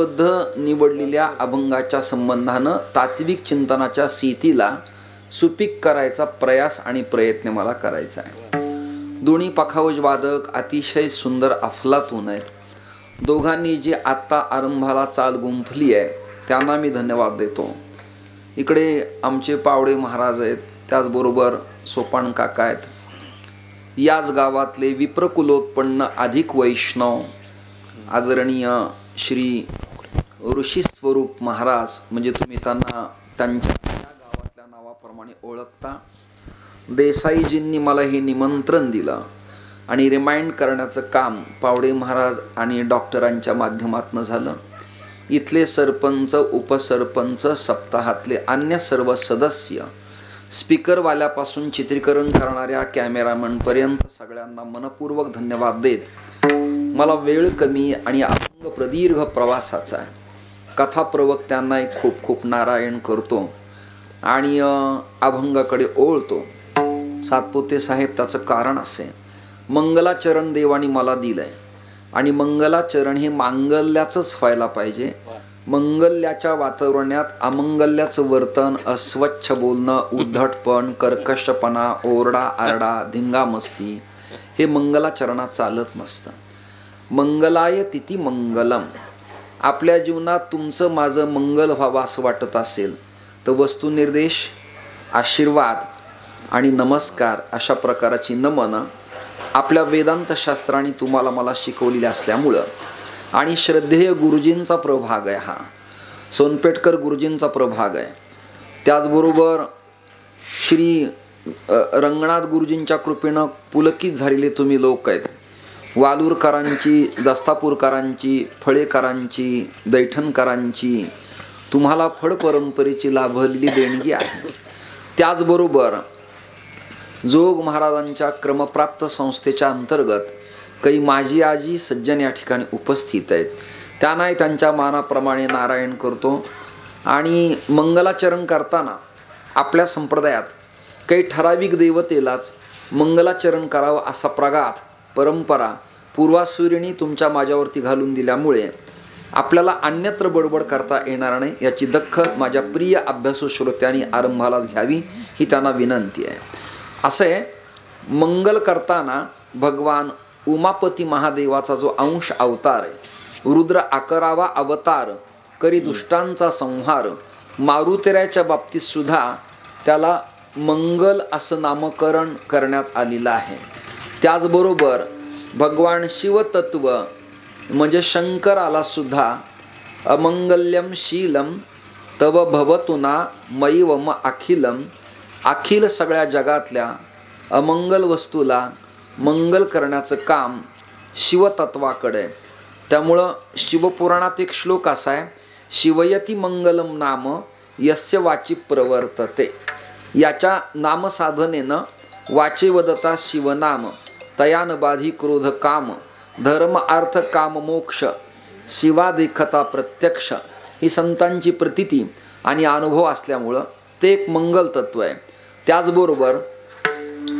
बद्ध निवडलेल्या अभंगाच्या संबंधानं तात्विक चिंतनाच्या स्थितीला सुपीक करायचा प्रयास आणि प्रयत्न मला करायचा आहे। दोन्ही पखावज वादक अतिशय सुंदर अफलातून आहेत। दोघांनी जी आत्ता आरंभाला चाल गुंफली आहे त्यांना मी धन्यवाद देतो। इकडे आमचे पावडे महाराज आहेत, त्याचबरोबर सोपान काका आहेत। याच गावातले विप्रकुलोत्पन्न अधिक वैष्णव आदरणीय श्री ऋषी स्वरूप महाराज, म्हणजे तुम्ही त्यांना त्यांच्या गावातल्या नावाप्रमाणे ओळखता। देसाईजींनी मला हे निमंत्रण दिलं आणि रिमाइंड करण्याचं काम पावडे महाराज आणि डॉक्टरांच्या माध्यमातून झालं। इथले सरपंच, उपसरपंच, सप्ताहातले अन्य सर्व सदस्य, स्पीकरवाल्यापासून चित्रीकरण करणाऱ्या कॅमेरामन पर्यंत सगळ्यांना मनपूर्वक धन्यवाद देत मला वेळ कमी आणि अभंग प्रदीर्घ प्रवासाचा आहे। कथा प्रवक्त्यांना एक खूप खूप नारायण करतो आणि अभंगाकडे ओळतो। सातपुते साहेब त्याचं कारण असे, मंगलाचरण देवानी मला दिलंय आणि मंगलाचरण हे मांगल्याचंच व्हायला पाहिजे। मंगल्याच्या वातावरणात अमंगल्याचं वर्तन, अस्वच्छ बोलणं, उद्धटपण, कर्कशपणा, ओरडा आरडा, धिंगामस्ती हे मंगलाचरणात चालत नसतं। मंगलाय तिथी मंगलम। आपल्या जीवनात तुमचं माझं मंगल व्हावं असं वाटत असेल तर वस्तुनिर्देश, आशीर्वाद आणि नमस्कार अशा प्रकारची नमनं आपल्या वेदांत शास्त्राने तुम्हाला मला शिकवलेली असल्यामुळं आणि श्रद्धेय गुरुजींचा प्रभाग आहे, हा सोनपेटकर गुरुजींचा प्रभाग आहे। त्याचबरोबर श्री रंगनाथ गुरुजींच्या कृपेनं पुलकित झालेले तुम्ही लोक आहेत। वालूरकरांची, दस्तापूरकरांची, फळेकरांची, दैठणकरांची तुम्हाला फळ परंपरेची लाभलेली देणगी आहे। त्याचबरोबर जोग महाराजांच्या क्रमप्राप्त संस्थेच्या अंतर्गत काही माजी आजी सज्जन या ठिकाणी उपस्थित आहेत, त्यांनाही त्यांच्या मानाप्रमाणे नारायण करतो। आणि मंगलाचरण करताना आपल्या संप्रदायात काही ठराविक देवतेलाच मंगलाचरण करावं असा प्रघात परंपरा पूर्वासूरींनी तुमच्या माझ्यावरती घालून दिल्यामुळे आपल्याला अन्यत्र बडबड करता येणार नाही याची दखल माझ्या प्रिय अभ्यासू श्रोत्यांनी आरंभालाच घ्यावी ही त्यांना विनंती आहे। असे मंगल करताना भगवान उमापती महादेवाचा जो अंश अवतार आहे, रुद्र 11वा अवतार करी दुष्टांचा संहार, मारुतेऱ्याच्या बाबतीत सुद्धा त्याला मंगल असं नामकरण करण्यात आलेलं आहे। त्याचबरोबर भगवान शिवतत्व म्हणजे शंकराला सुद्धा अमंगल्यम शीलम तव भवतुना मयिवम अखिलम, अखिल सगळ्या जगातल्या अमंगल वस्तूला मंगल करण्याचं काम शिवतत्वाकडे। त्यामुळं शिवपुराणात एक श्लोक असा आहे, शिवयती मंगलम नाम यस्य वाची प्रवर्तते। याच्या नामसाधनेनं वाचे वदता शिवनाम, तयान बाधी क्रोध काम, धर्म अर्थ काम मोक्ष, शिवा देखता प्रत्यक्ष ही संतांची प्रतीती आणि अनुभव असल्यामुळं ते एक मंगल तत्व आहे। त्याचबरोबर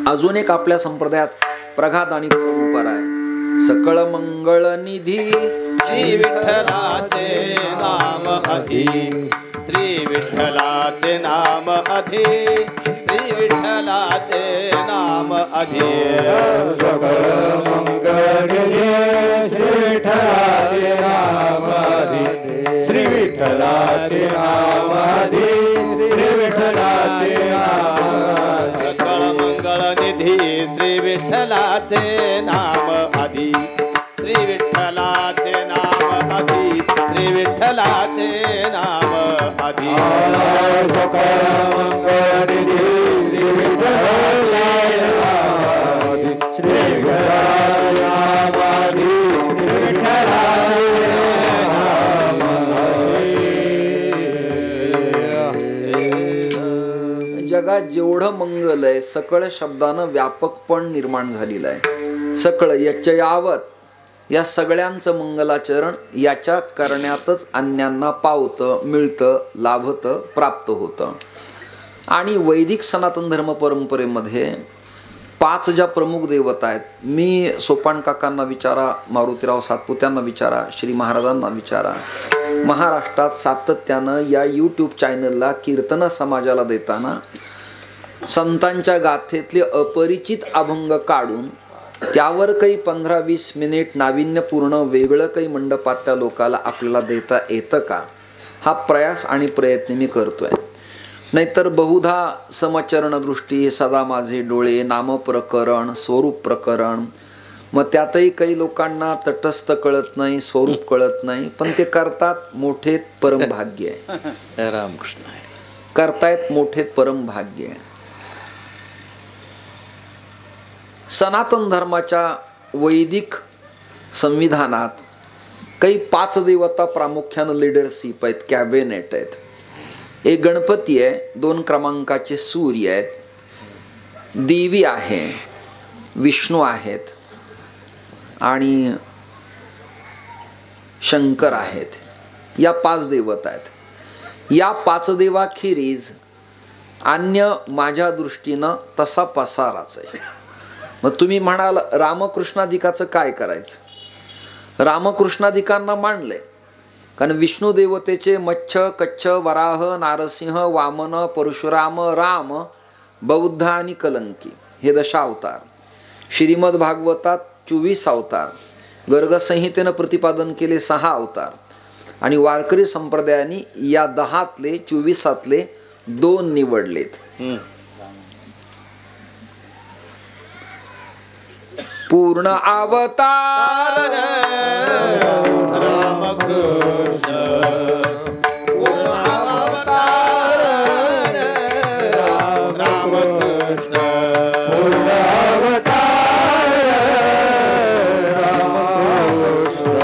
अजून एक आपल्या संप्रदायात प्रघात आणि परंपरा आहे, सकळ मंगळ निधी श्री विठ्ठलाचे नाम अधि, श्री विठ्ठलाचे नाम अधि, श्री विठ्ठलाचे नाम अधि। सकळ मंगळ निधी श्री विठ्ठलाचे नाम अधि, श्री विठ्ठलाचे नाम अधि, श्री विठ्ठलाचे नाम। सकळ मंगळ निधी श्री विठ्ठलाचे नाम अधि, श्री विठ्ठलाचे नाम अधि, श्री विठ्ठलाचे नाम अधि। सकळ मंगळ निधी श्री विठ्ठलाचे नाम अधि, श्री विठ्ठलाचे नाम अधि, श्री विठ्ठलाचे नाम अधि। जगात जेवढं मंगल आहे सकळ शब्दानं व्यापकपण निर्माण झालेलं आहे। सकळ याच्या यावत या सगळ्यांचं मंगलाचरण याच्या करण्यातच अन्यांना पावतं, मिळतं, लाभतं, प्राप्त होतं। आणि वैदिक सनातन धर्म परंपरेमध्ये 5 ज्या प्रमुख देवता आहेत, मी सोपान काकांना विचारा, मारुतीराव सातपुत्यांना विचारा, श्री महाराजांना विचारा, महाराष्ट्रात सातत्यानं या यूट्यूब चॅनलला कीर्तन समाजाला देताना संतांच्या गाथेतले अपरिचित अभंग काढून त्यावर काही 15-20 मिनिट नाविन्यपूर्ण वेगळं काही मंडपातल्या लोकाला आपल्याला देता येतं का, हा प्रयास आणि प्रयत्न मी करतोय. नाहीतर बहुधा समचरण दृष्टी, सदा माझे डोळे, नामप्रकरण, स्वरूप प्रकरण, मग त्यातही काही लोकांना तटस्थ कळत नाही, स्वरूप कळत नाही, पण ते करतात, मोठे परमभाग्य आहे. रामकृष्ण करतायत, मोठे परमभाग्य आहे. सनातन धर्माच्या वैदिक संविधानात काही 5 देवता प्रामुख्यानं लिडरशिप आहेत, कॅबिनेट आहेत. एक गणपती आहे, 2 क्रमांकाचे सूर्य आहेत, देवी आहे, विष्णू आहेत आणि शंकर आहेत. या 5 देवता आहेत. या 5 देवाखेरीज अन्य माझ्या दृष्टीनं तसा पसाराच आहे. मग तुम्ही म्हणाल रामकृष्णाधिकाचं काय करायचं? रामकृष्णाधिकांना मांडलंय, कारण विष्णू देवतेचे मच्छ, कच्छ, वराह, नारसिंह, वामन, परशुराम, राम, बौद्ध आणि कलंकी हे 10 अवतार. श्रीमद भागवतात 24 अवतार, गर्गसंहितेनं प्रतिपादन केले 6 अवतार आणि वारकरी संप्रदायाने या 10तले 24तले 2 निवडलेत. पूर्ण अवतार रामकृष्ण, पूर्ण अवतार रामकृष्ण, पूर्ण अवतार रामकृष्ण,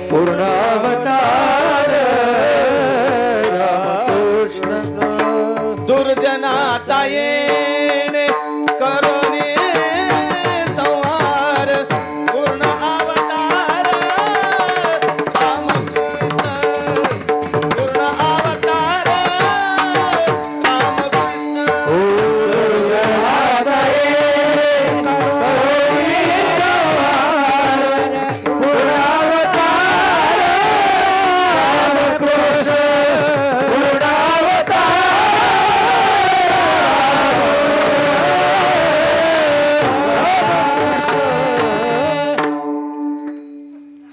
पूर्ण अवतार रामकृष्ण. दुर्जनाचा येणे करुणी संहार, पूर्ण अवतार रामकृष्ण, पूर्ण अवतार रामकृष्ण.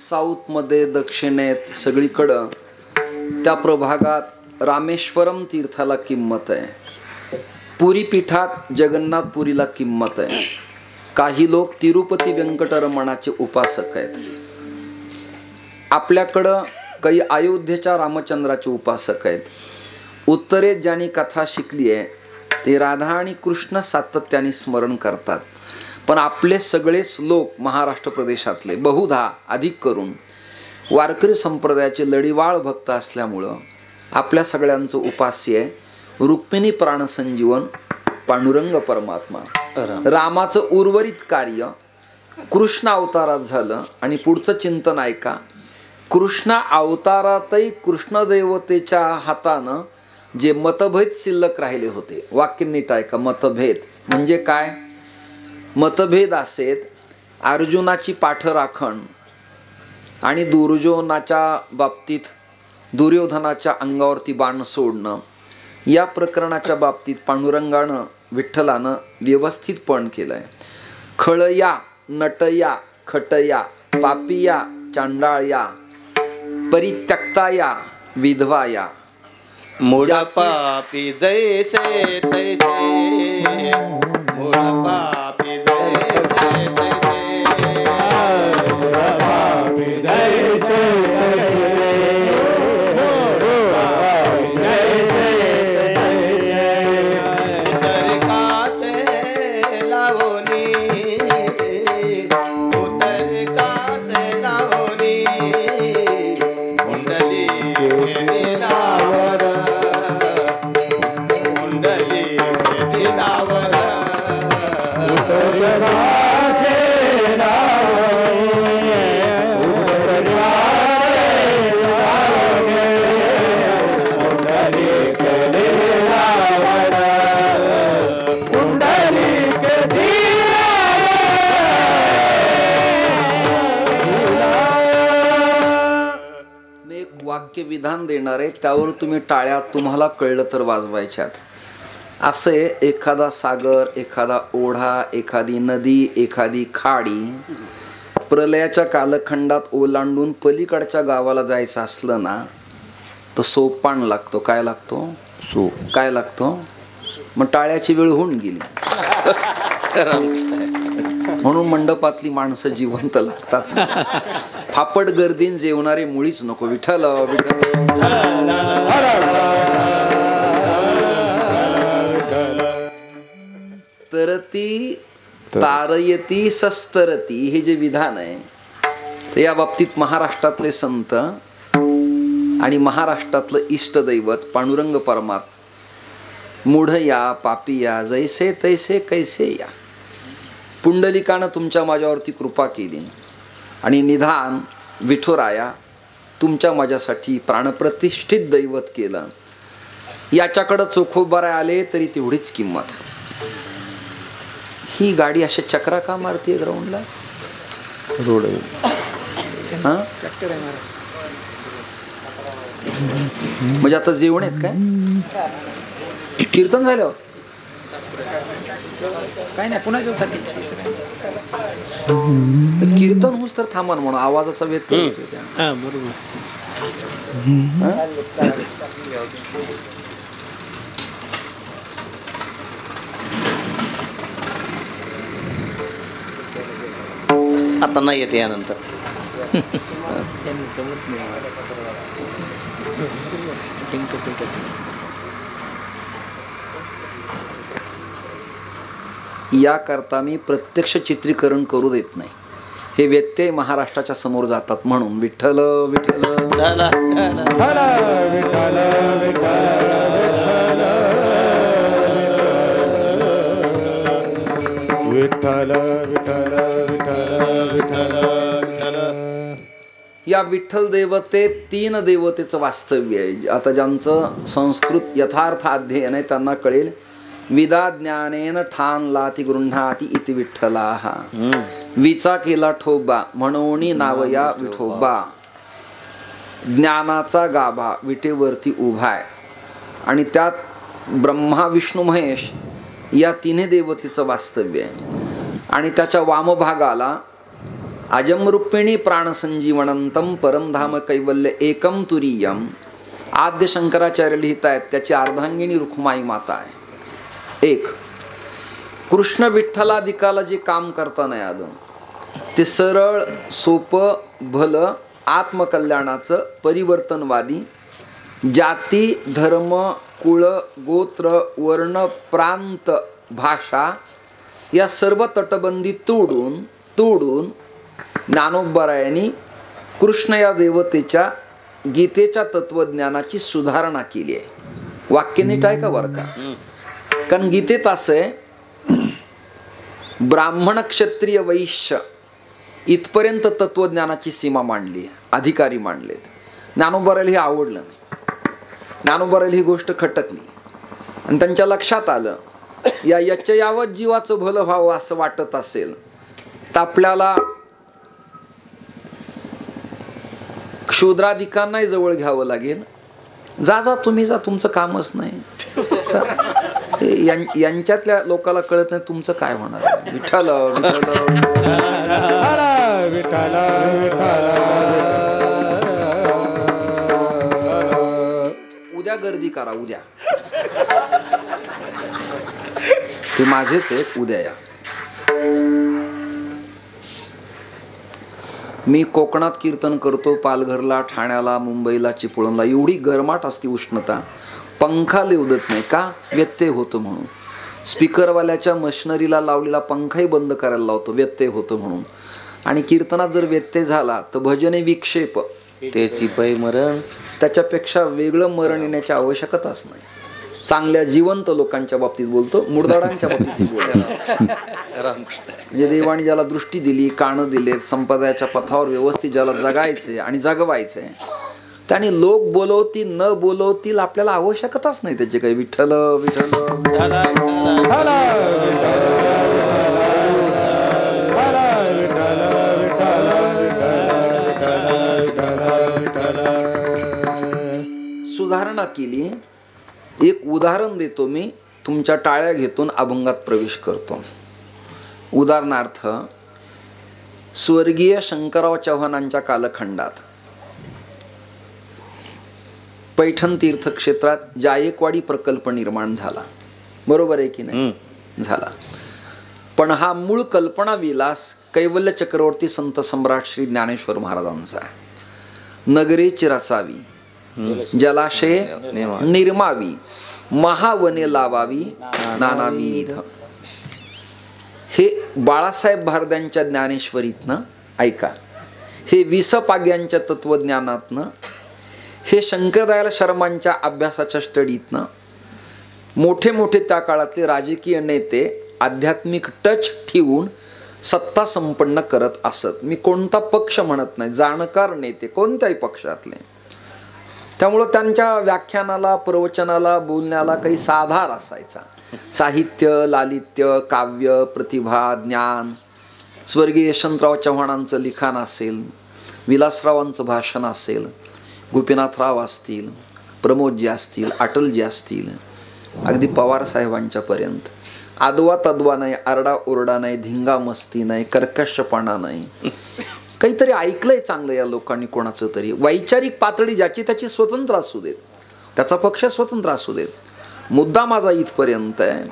साऊथमध्ये, दक्षिणेत, सगळीकडं त्या प्रभागात रामेश्वरम तीर्थाला किंमत आहे. पुरी पीठात जगन्नाथपुरीला किंमत आहे. काही लोक तिरुपती व्यंकटरमणाचे उपासक आहेत. आपल्याकडं काही अयोध्येच्या रामचंद्राचे उपासक आहेत. उत्तरेत ज्यांनी कथा शिकली आहे ते राधा आणि कृष्ण सातत्याने स्मरण करतात. पण आपले सगळेच लोक महाराष्ट्र प्रदेशातले बहुधा अधिक करून वारकरी संप्रदायाचे लढीवाळ भक्त असल्यामुळं आपल्या सगळ्यांचं उपास्य आहे रुक्मिणी प्राणसंजीवन पांडुरंग परमात्मा. रामाचं उर्वरित कार्य कृष्ण अवतारात झालं. आणि पुढचं चिंतन ऐका, कृष्ण अवतारातही कृष्ण देवतेच्या हातानं जे मतभेद शिल्लक राहिले होते, वाक्य नीट ऐका, मतभेद म्हणजे काय? मतभेद असेत अर्जुनाची पाठराखण आणि दुर्योधनाच्या बाबतीत दुर्योधनाच्या अंगावरती बाण सोडणं, या प्रकरणाच्या बाबतीत पांडुरंगानं विठ्ठलानं व्यवस्थितपण केलंय. खळया, नटया, खटया, पापिया, चांडाळया, परित्यक्ताया, विधवाया, मूळ पापी जैसे तैसे, मूळ पापी जैसे तैसे, पापी जैसे पुंडलिक वाक्य विधान देणार आहे, त्यावर तुम्ही टाळ्या तुम्हाला कळलं तर वाजवायच्यात. असे एखादा सागर, एखादा ओढा, एखादी नदी, एखादी खाडी प्रलयाच्या कालखंडात ओलांडून पलीकडच्या गावाला जायचं असलं ना तर सोपान लागतो. काय लागतो? काय लागतो? मग टाळ्याची वेळ होऊन गेली. म्हणून मंडपातली माणसं जिवंत लागतात. फापट गर्दीन जेवणारे मुळीच नको. विठ्ठल विठ्ठल. तरती तारयती सस्तरती हे जे विधान आहे ते या बाबतीत महाराष्ट्रातले संत आणि महाराष्ट्रातलं इष्टदैवत पांडुरंग परमात्मा मूढ या पापी या जैसे तैसे कैसे या. पुंडलिकानं तुमच्या माझ्यावरती कृपा केली आणि निधान विठुराया तुमच्या माझ्यासाठी प्राणप्रतिष्ठित दैवत केलं. याच्याकडं चोखोबारा आले तरी तेवढीच किंमत. ही गाडी अशा चक्रा का मारतीये ग्राउंडला? रोड म्हणजे आता जेवण आहेत काय? कीर्तन झालं काय नाही, पुन्हा जेवतात. कीर्तन होस तर थांबा म्हणून आवाजाचा व्यत्यय होतो त्या. बरोबर. आता नाही येते यानंतर. याकरता मी प्रत्यक्ष चित्रीकरण करू देत नाही. हे व्यत्यय महाराष्ट्राच्या समोर जातात म्हणून विठ्ठल विठ्ठल विठ्ठल विठ्ठल विठ्ठल विठ्ठल. या विठ्ठल देवते तीन देवतेचं वास्तव्य आहे. आता ज्यांचं संस्कृत यथार्थ अध्ययन आहे त्यांना कळेल. विदा ज्ञानेन ठाणलाती गृह्णाती इति विठ्ठलाः. विचा केला ठोबा म्हणून नाव या विठोबा. ज्ञानाचा गाभा विटेवरती उभाय आणि त्यात ब्रह्मा विष्णू महेश या तिन्ही देवतेचं वास्तव्य आहे. आणि त्याच्या वामभागाला अजमरूपिणी प्राणसंजीवनंतम परमधाम कैवल्य एकम तुरीयम आद्य शंकराचार्य लिहित आहेत. त्याची अर्धांगिनी रुक्माई माता आहे. एक कृष्ण विठ्ठलाधिकाला जे काम करता नाही आलं ते सरळ सोपं भलं आत्मकल्याणाचं परिवर्तनवादी जाती धर्म कुळ गोत्र वर्ण प्रांत भाषा या सर्व तटबंदी तोडून ज्ञानोबरायांनी कृष्ण या देवतेच्या गीतेच्या तत्वज्ञानाची सुधारणा केली आहे. वाक्य नीट आहे का बरं का? कारण गीतेत असं आहे ब्राह्मण क्षत्रिय वैश्य इथपर्यंत तत्वज्ञानाची सीमा मांडली, अधिकारी मांडलेत. ज्ञानोबराला हे आवडलं नाही. ज्ञानोबराला ही गोष्ट खटकली आणि त्यांच्या लक्षात आलं यावत जीवाचं भलं व्हावं असं वाटत असेल तर आपल्याला शूद्राधिकांनाही जवळ घ्यावं लागेल. जा तुम्ही जा, तुमचं कामच नाही. यांच्यातल्या लोकांना कळत नाही तुमचं काय होणार. विठ्ठल विठ्ठल उद्या गर्दी करा. उद्या ते माझेच आहेत. उद्या या. मी कोकणात कीर्तन करतो, पालघरला, ठाण्याला, मुंबईला, चिपळूणला. एवढी गरमाट असते, उष्णता, पंखा लिवदत नाही का? व्यत्यय होतो म्हणून. स्पीकरवाल्याच्या मशिनरीला लावलेला पंखाही बंद करायला लावतो, व्यत्यय होतो म्हणून. आणि कीर्तनात जर व्यत्यय झाला तर भजने विक्षेप त्याची पै मरण. त्याच्यापेक्षा वेगळं मरण येण्याची आवश्यकताच नाही. चांगल्या जिवंत लोकांच्या बाबतीत बोलतो, मुडदाडांच्या बाबतीत बोलतो. म्हणजे देवाने ज्याला दृष्टी दिली, कानं दिलेत, संप्रदायाच्या पथावर व्यवस्थित ज्याला जगायचे आणि जगवायचे, त्याने लोक बोलवतील न बोलवतील आपल्याला आवश्यकताच नाही त्याचे काही. विठ्ठल विठ्ठल सुधारणा केली. एक उदाहरण देतो मी, तुमच्या टाळ्या घेतून अभंगात प्रवेश करतो. उदाहरणार्थ, स्वर्गीय शंकरराव चव्हाणांच्या कालखंडात पैठण तीर्थक्षेत्रात जायकवाडी प्रकल्प निर्माण झाला. बरोबर आहे की नाही? झाला. पण हा मूळ कल्पना विलास कैवल्य चक्रवर्ती संत सम्राट श्री ज्ञानेश्वर महाराजांचा. नगरेची रचावी, जलाशय निर्मावी, महावने लावावी नानाविध. हे बाळासाहेब भारद्यांच्या ज्ञानेश्वरीतनं ऐका, हे विसपाग्यांच्या तत्वज्ञानातनं, हे शंकरदयाल शर्मांच्या अभ्यासाच्या स्टडीतनं, मोठे मोठे त्या काळातले राजकीय नेते आध्यात्मिक टच ठेवून सत्ता संपन्न करत असत. मी कोणता पक्ष म्हणत नाही, जाणकार नेते कोणत्याही पक्षातले. त्यामुळं त्यांच्या व्याख्यानाला, प्रवचनाला, बोलण्याला काही साधार असायचा. साहित्य, लालित्य, काव्य, प्रतिभा, ज्ञान. स्वर्गीय यशवंतराव चव्हाणांचं लिखाण असेल, विलासरावांचं भाषण असेल, गोपीनाथराव असतील, प्रमोदजी असतील, अटलजी असतील, अगदी पवार साहेबांच्या पर्यंत. आदवा तद्वा नाही, आरडा ओरडा नाही, धिंगा मस्ती नाही, कर्कशपणा नाही. काहीतरी ऐकलंय चांगलं या लोकांनी कोणाचं तरी. वैचारिक पातळी ज्याची त्याची स्वतंत्र असू देत, त्याचा पक्ष स्वतंत्र असू देत. मुद्दा माझा इथपर्यंत आहे,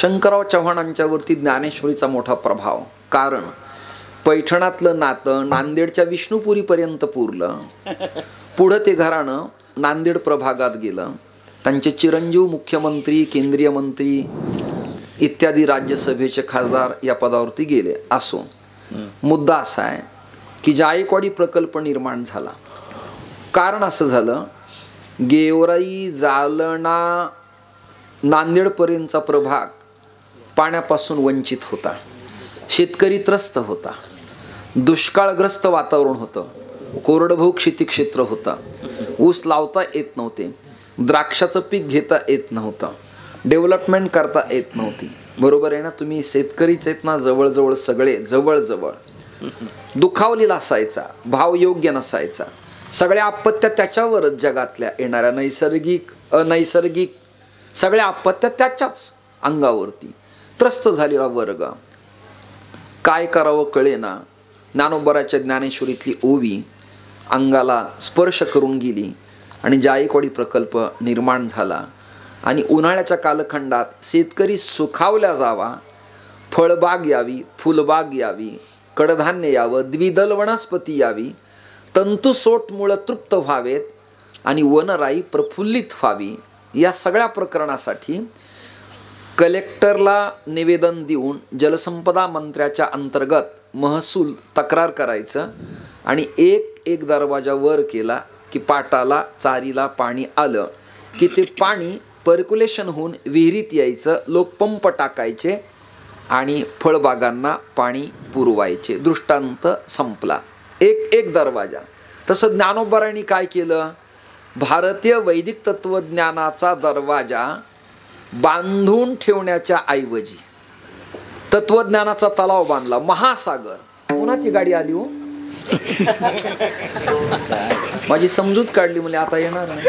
शंकरराव चव्हाणांच्यावरती ज्ञानेश्वरीचा मोठा प्रभाव. कारण पैठणातलं नातं नांदेडच्या विष्णुपुरीपर्यंत पुरलं. पुढं ते घराणं नांदेड प्रभागात गेलं. त्यांचे चिरंजीव मुख्यमंत्री, केंद्रीय मंत्री इत्यादी राज्यसभेचे खासदार या पदावरती गेले. असो, मुद्दा असा आहे की जायकवाडी प्रकल्प निर्माण झाला. कारण असं झालं, गेवराई, जालना, नांदेडपर्यंतचा प्रभाग पाण्यापासून वंचित होता. शेतकरी त्रस्त होता. दुष्काळग्रस्त वातावरण होतं. कोरडभाऊ क्षेत्र होता. ऊस लावता येत नव्हते. द्राक्षाचं पीक घेता येत नव्हतं. डेव्हलपमेंट करता येत नव्हती. बरोबर आहे ना? तुम्ही शेतकरीच आहेत ना? जवळजवळ सगळे जवळजवळ दुखावलेला असायचा. भाव योग्य नसायचा. सगळ्या आपत्त्या त्याच्यावरच, जगातल्या येणाऱ्या नैसर्गिक अनैसर्गिक सगळ्या आपत्त्या त्याच्याच अंगावरती. त्रस्त झालेला वर्ग. काय करावं कळेना. ज्ञानोबराच्या ज्ञानेश्वरीतली ओवी अंगाला स्पर्श करून गेली आणि जायकवाडी प्रकल्प निर्माण झाला. आणि उन्हाळ्याच्या कालखंडात शेतकरी सुखावल्या जावा, फळबाग यावी, फुलबाग यावी, कडधान्य यावं, द्विदल वनस्पती यावी, तंतुसोट मुळं तृप्त व्हावेत आणि वनराई प्रफुल्लित व्हावी, या सगळ्या प्रकरणासाठी कलेक्टरला निवेदन देऊन जलसंपदा मंत्र्याच्या अंतर्गत महसूल तक्रार करायचं आणि एक दरवाजा वर केला की पाटाला, चारीला पाणी आलं की ते पाणी पर्क्युलेशन होऊन विहिरीत यायचं. लोक पंप टाकायचे आणि फळबागांना पाणी पुरवायचे. दृष्टांत संपला. एक दरवाजा. तसं ज्ञानोबरांनी काय केलं? भारतीय वैदिक तत्वज्ञानाचा दरवाजा बांधून ठेवण्याच्या ऐवजी तत्वज्ञानाचा तलाव बांधला. महासागर. कोणाची गाडी आली हो? माझी समजूत काढली. म्हणजे आता येणार नाही.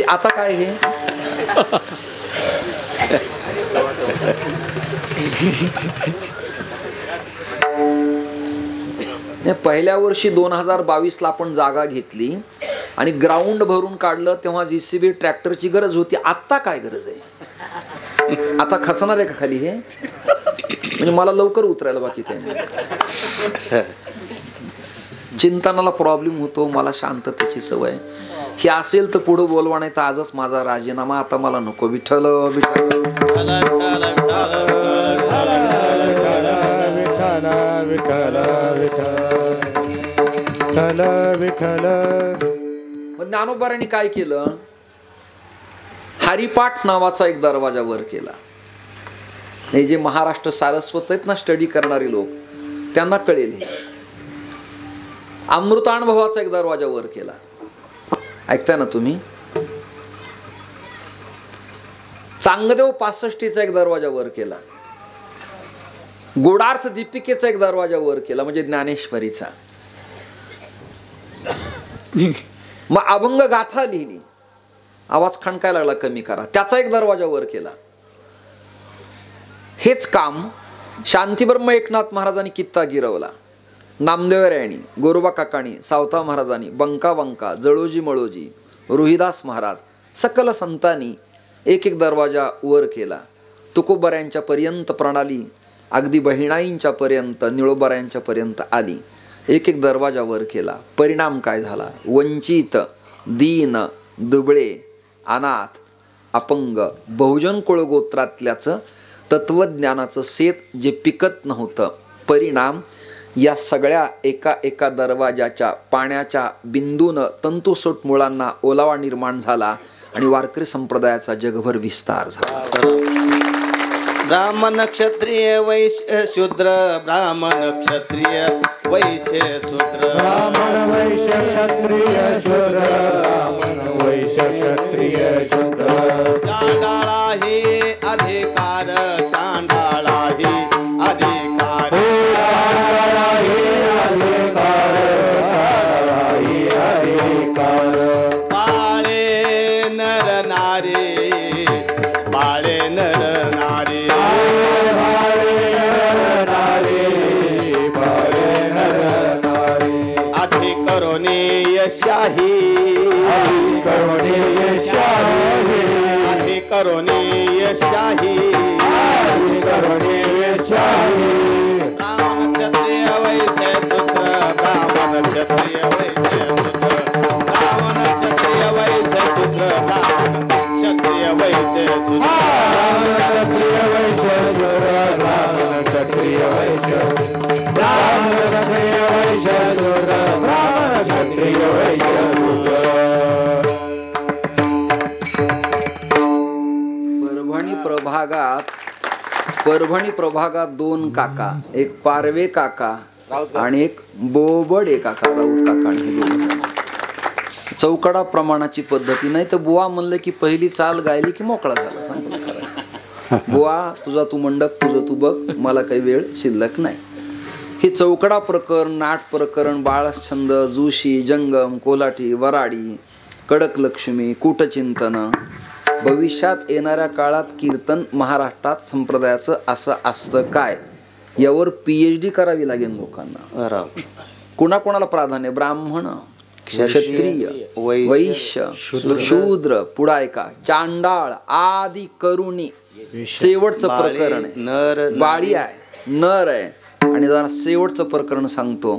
आता काय हे? पहिल्या वर्षी 2022ला आपण जागा घेतली आणि ग्राउंड भरून काढलं, तेव्हा JCB ट्रॅक्टरची गरज होती. आता काय गरज आहे? आता खचणार आहे का खाली हे? म्हणजे मला लवकर उतरायला बाकी काही नाही. चिंतनाला प्रॉब्लेम होतो. मला शांततेची सवय. हे असेल तर पुढे बोलवा, नाही तर आजच माझा राजीनामा. आता मला नको. विठ्ठल विठ्ठल ज्ञानोबारांनी काय केलं? हरिपाठ नावाचा एक दरवाजा वर केला. हे जे महाराष्ट्र सारस्वत आहेत ना, स्टडी करणारे लोक, त्यांना कळेल. अमृतानुभवाचा एक दरवाजा वर केला. ऐकताय ना तुम्ही? चांगदेव 65चा एक दरवाजा वर केला. गोडार्थ दीपिकेचा एक दरवाजा वर केला, म्हणजे ज्ञानेश्वरीचा. मग अभंग गाथा लिहिली, आवाज खणकायला लागला, कमी करा, त्याचा एक दरवाजा वर केला. हेच काम शांतीब्रह्म एकनाथ महाराजांनी कित्ता गिरवला, नामदेवरायांनी, गोरोबा काकाणी, सावता महाराजांनी, बंका बंका, जळोजी मळोजी, रोहिदास महाराज, सकल संतांनी एक एक दरवाजा वर केला. तुकोबऱ्यांच्या पर्यंत प्रणाली अगदी बहिणाईंच्या पर्यंत, निळोबऱ्यांच्या पर्यंत आली, एक एक दरवाजा वर केला. परिणाम काय झाला? वंचित, दीन, दुबळे, अनाथ, अपंग, बहुजन कुळगोत्रातल्याचं तत्वज्ञानाचं शेत जे पिकत नव्हतं, परिणाम या सगळ्या एका एका दरवाजाच्या पाण्याच्या बिंदूनं तंतुसोट मुळांना ओलावा निर्माण झाला आणि वारकरी संप्रदायाचा जगभर विस्तार झाला. ब्राह्मण क्षत्रिय वैश्य शूद्र, ब्राह्मण क्षत्रिय वैश्य शूद्र, ब्राह्मण वैश्य क्षत्रिय शूद्र, ब्राह्मण वैश्य क्षत्रिय शूद्र. चांडाळाही अधिकार, चांडाळाही अधिकार, बाळे नर नारी, बाळे नर नारी, अधिकरणीय शाही, अधिकरणीय शाही, अधिकरणीय शाही, अधिकरणीय शाही. ब्राह्मण क्षत्रिय वैश्य शूद्र, ब्राह्मण क्षत्रिय वैश्य शूद्र, ब्राह्मण क्षत्रिय वैश्य शूद्र, ब्राह्मण क्षत्रिय वैश्य शूद्र, ब्राह्मण क्षत्रिय वैश्य शूद्र, ब्राह्मण क्षत्रिय वैश्य शूद्र, ब्राह्मण क्षत्रिय वैश्य शूद्र. परभणी प्रभागात दोन काका, एक पारवे काका आणि एक बोबडे काका, राऊत काका. चौकडा प्रमाणाची पद्धती, नाही तर बुवा म्हणलं की पहिली चाल गायली की मोकळा झाला, संपला. बुवा तुझा तू मंडप, तुझं तू बघ, मला काही वेळ शिल्लक नाही. हे चौकडा प्रकरण, नाट प्रकरण, बाळछंद, जोशी, जंगम, कोल्हाटी, वराडी, कडक लक्ष्मी, कूटचिंतन, भविष्यात येणाऱ्या काळात कीर्तन महाराष्ट्रात संप्रदायाचं असं असतं काय, यावर PhD करावी लागेल लोकांना. कोणाकोणाला प्राधान्य? ब्राह्मण, क्षत्रिय, वैश्य, शूद्र, पुढायका, चांडाळ, आदी करुणी. शेवटचं प्रकरण आहे, बाळी आहे, नर आहे. आणि जरा शेवटचं प्रकरण सांगतो.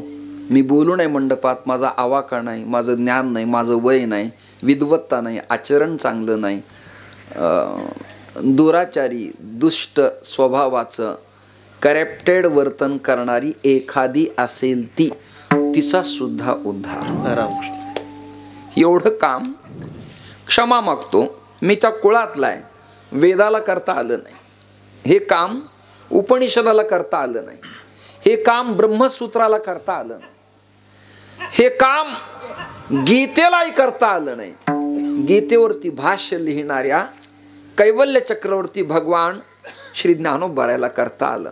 मी बोलू नाही मंडपात, माझा आवाका नाही, माझं ज्ञान नाही, माझं वय नाही, विद्वत्ता नाही, आचरण चांगलं नाही, दुराचारी, दुष्ट स्वभावाचं, करप्टेड वर्तन करणारी एखादी असेल ती, तिचा सुद्धा उद्धार. एवढं काम क्षमा मागतो, मी त्या कुळातला आहे, वेदाला करता आलं नाही, हे काम उपनिषदाला करता आलं नाही, हे काम ब्रह्मसूत्राला करता आलं नाही, हे काम गीतेलाही करता आलं नाही. गीतेवरती भाष्य लिहिणाऱ्या कैवल्य चक्रवर्ती भगवान श्री ज्ञानोबारायला करता आलं.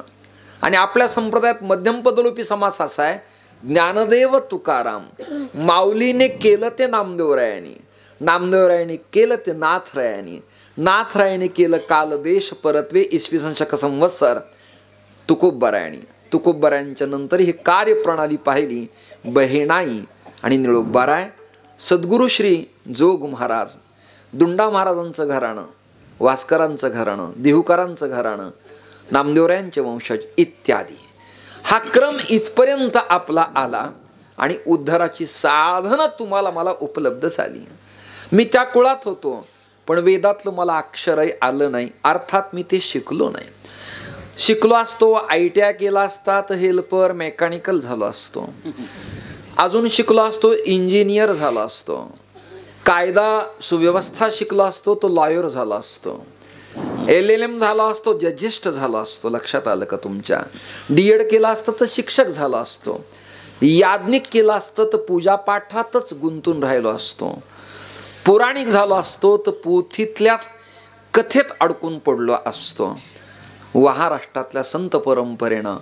आणि आपल्या संप्रदायात मध्यमपदलोपी समास असा आहे, ज्ञानदेव तुकाराम, माऊलीने केलं ते नामदेवरायांनी, नामदेवरायांनी केलं ते नाथरायांनी, नाथरायांनी केलं कालदेश परत्वे इसवी शक संवत्सर तुकोबरायांनी, तुकोबरायांच्या नंतर ही कार्यप्रणाली पाहिली बहिणाई आणि निळोबाराय. सद्गुरु श्री जोग महाराज, दुंडा महाराजांचं घराणं, वास्करांचं घराणं, देहुकरांचं घराणं, नामदेवरायांचे वंशज इत्यादी. हा क्रम इथपर्यंत आपला आला आणि उद्धाराची साधनं तुम्हाला मला उपलब्ध झाली. मी त्या कुळात होतो, पण वेदातलं मला अक्षरही आलं नाही, अर्थात मी ते शिकलो नाही. शिकलो असतो, ITI केला असता तर हेल्पर मेकॅनिकल झालो असतो, अजून शिकलो असतो इंजिनियर झालो असतो, कायदा सुव्यवस्था शिकलो असतो तो लॉयर झाला असतो, LLM झाला असतो जजिस्ट झाला असतो. लक्षात आलं का तुमच्या? DED केला असतं तर शिक्षक झाला असतो, याज्ञिक केला असतं तर पूजापाठातच गुंतून राहिलो असतो, पौराणिक झालो असतो तर पोथीतल्याच कथेत अडकून पडलो असतो. महाराष्ट्रातल्या संत परंपरेनं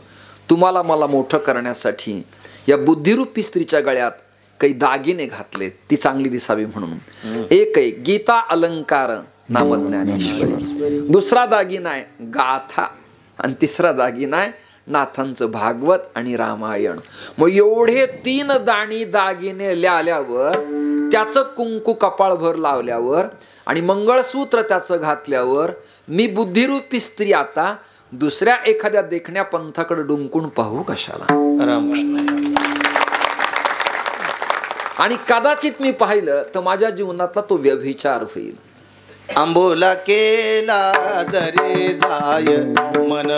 तुम्हाला मला मोठं करण्यासाठी या बुद्धिरूपी स्त्रीच्या गळ्यात काही दागिने घातले ती चांगली दिसावी म्हणून. एक आहे गीता अलंकार नामज्ञानेश्वरी, दुसरा दागिना आहे गाथा, आणि तिसरा दागिना आहे नाथांचं भागवत आणि रामायण. मग एवढे 3 दाणी दागिने ल्याल्यावर, त्याचं कुंकू कपाळभर लावल्यावर आणि मंगळसूत्र त्याचं घातल्यावर मी बुद्धिरूपी स्त्री आता दुसऱ्या एखाद्या देखण्या पंथाकडे डुंकून पाहू कशाला? आणि कदाचित मी पाहिलं तर माझ्या जीवनातला तो व्यभिचार होईल. आंबोला केला जरी जाय मन,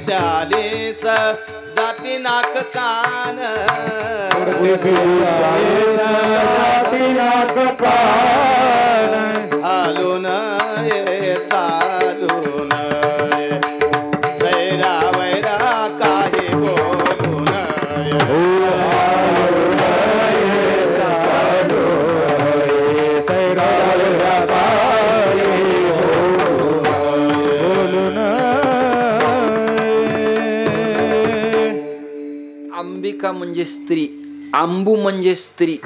चालीस जाती नाक कान, हालून ये चालून ये, सैरा वैरा काही बोलून अंबिका म्हणजे स्त्री, आंबू म्हणजे स्त्री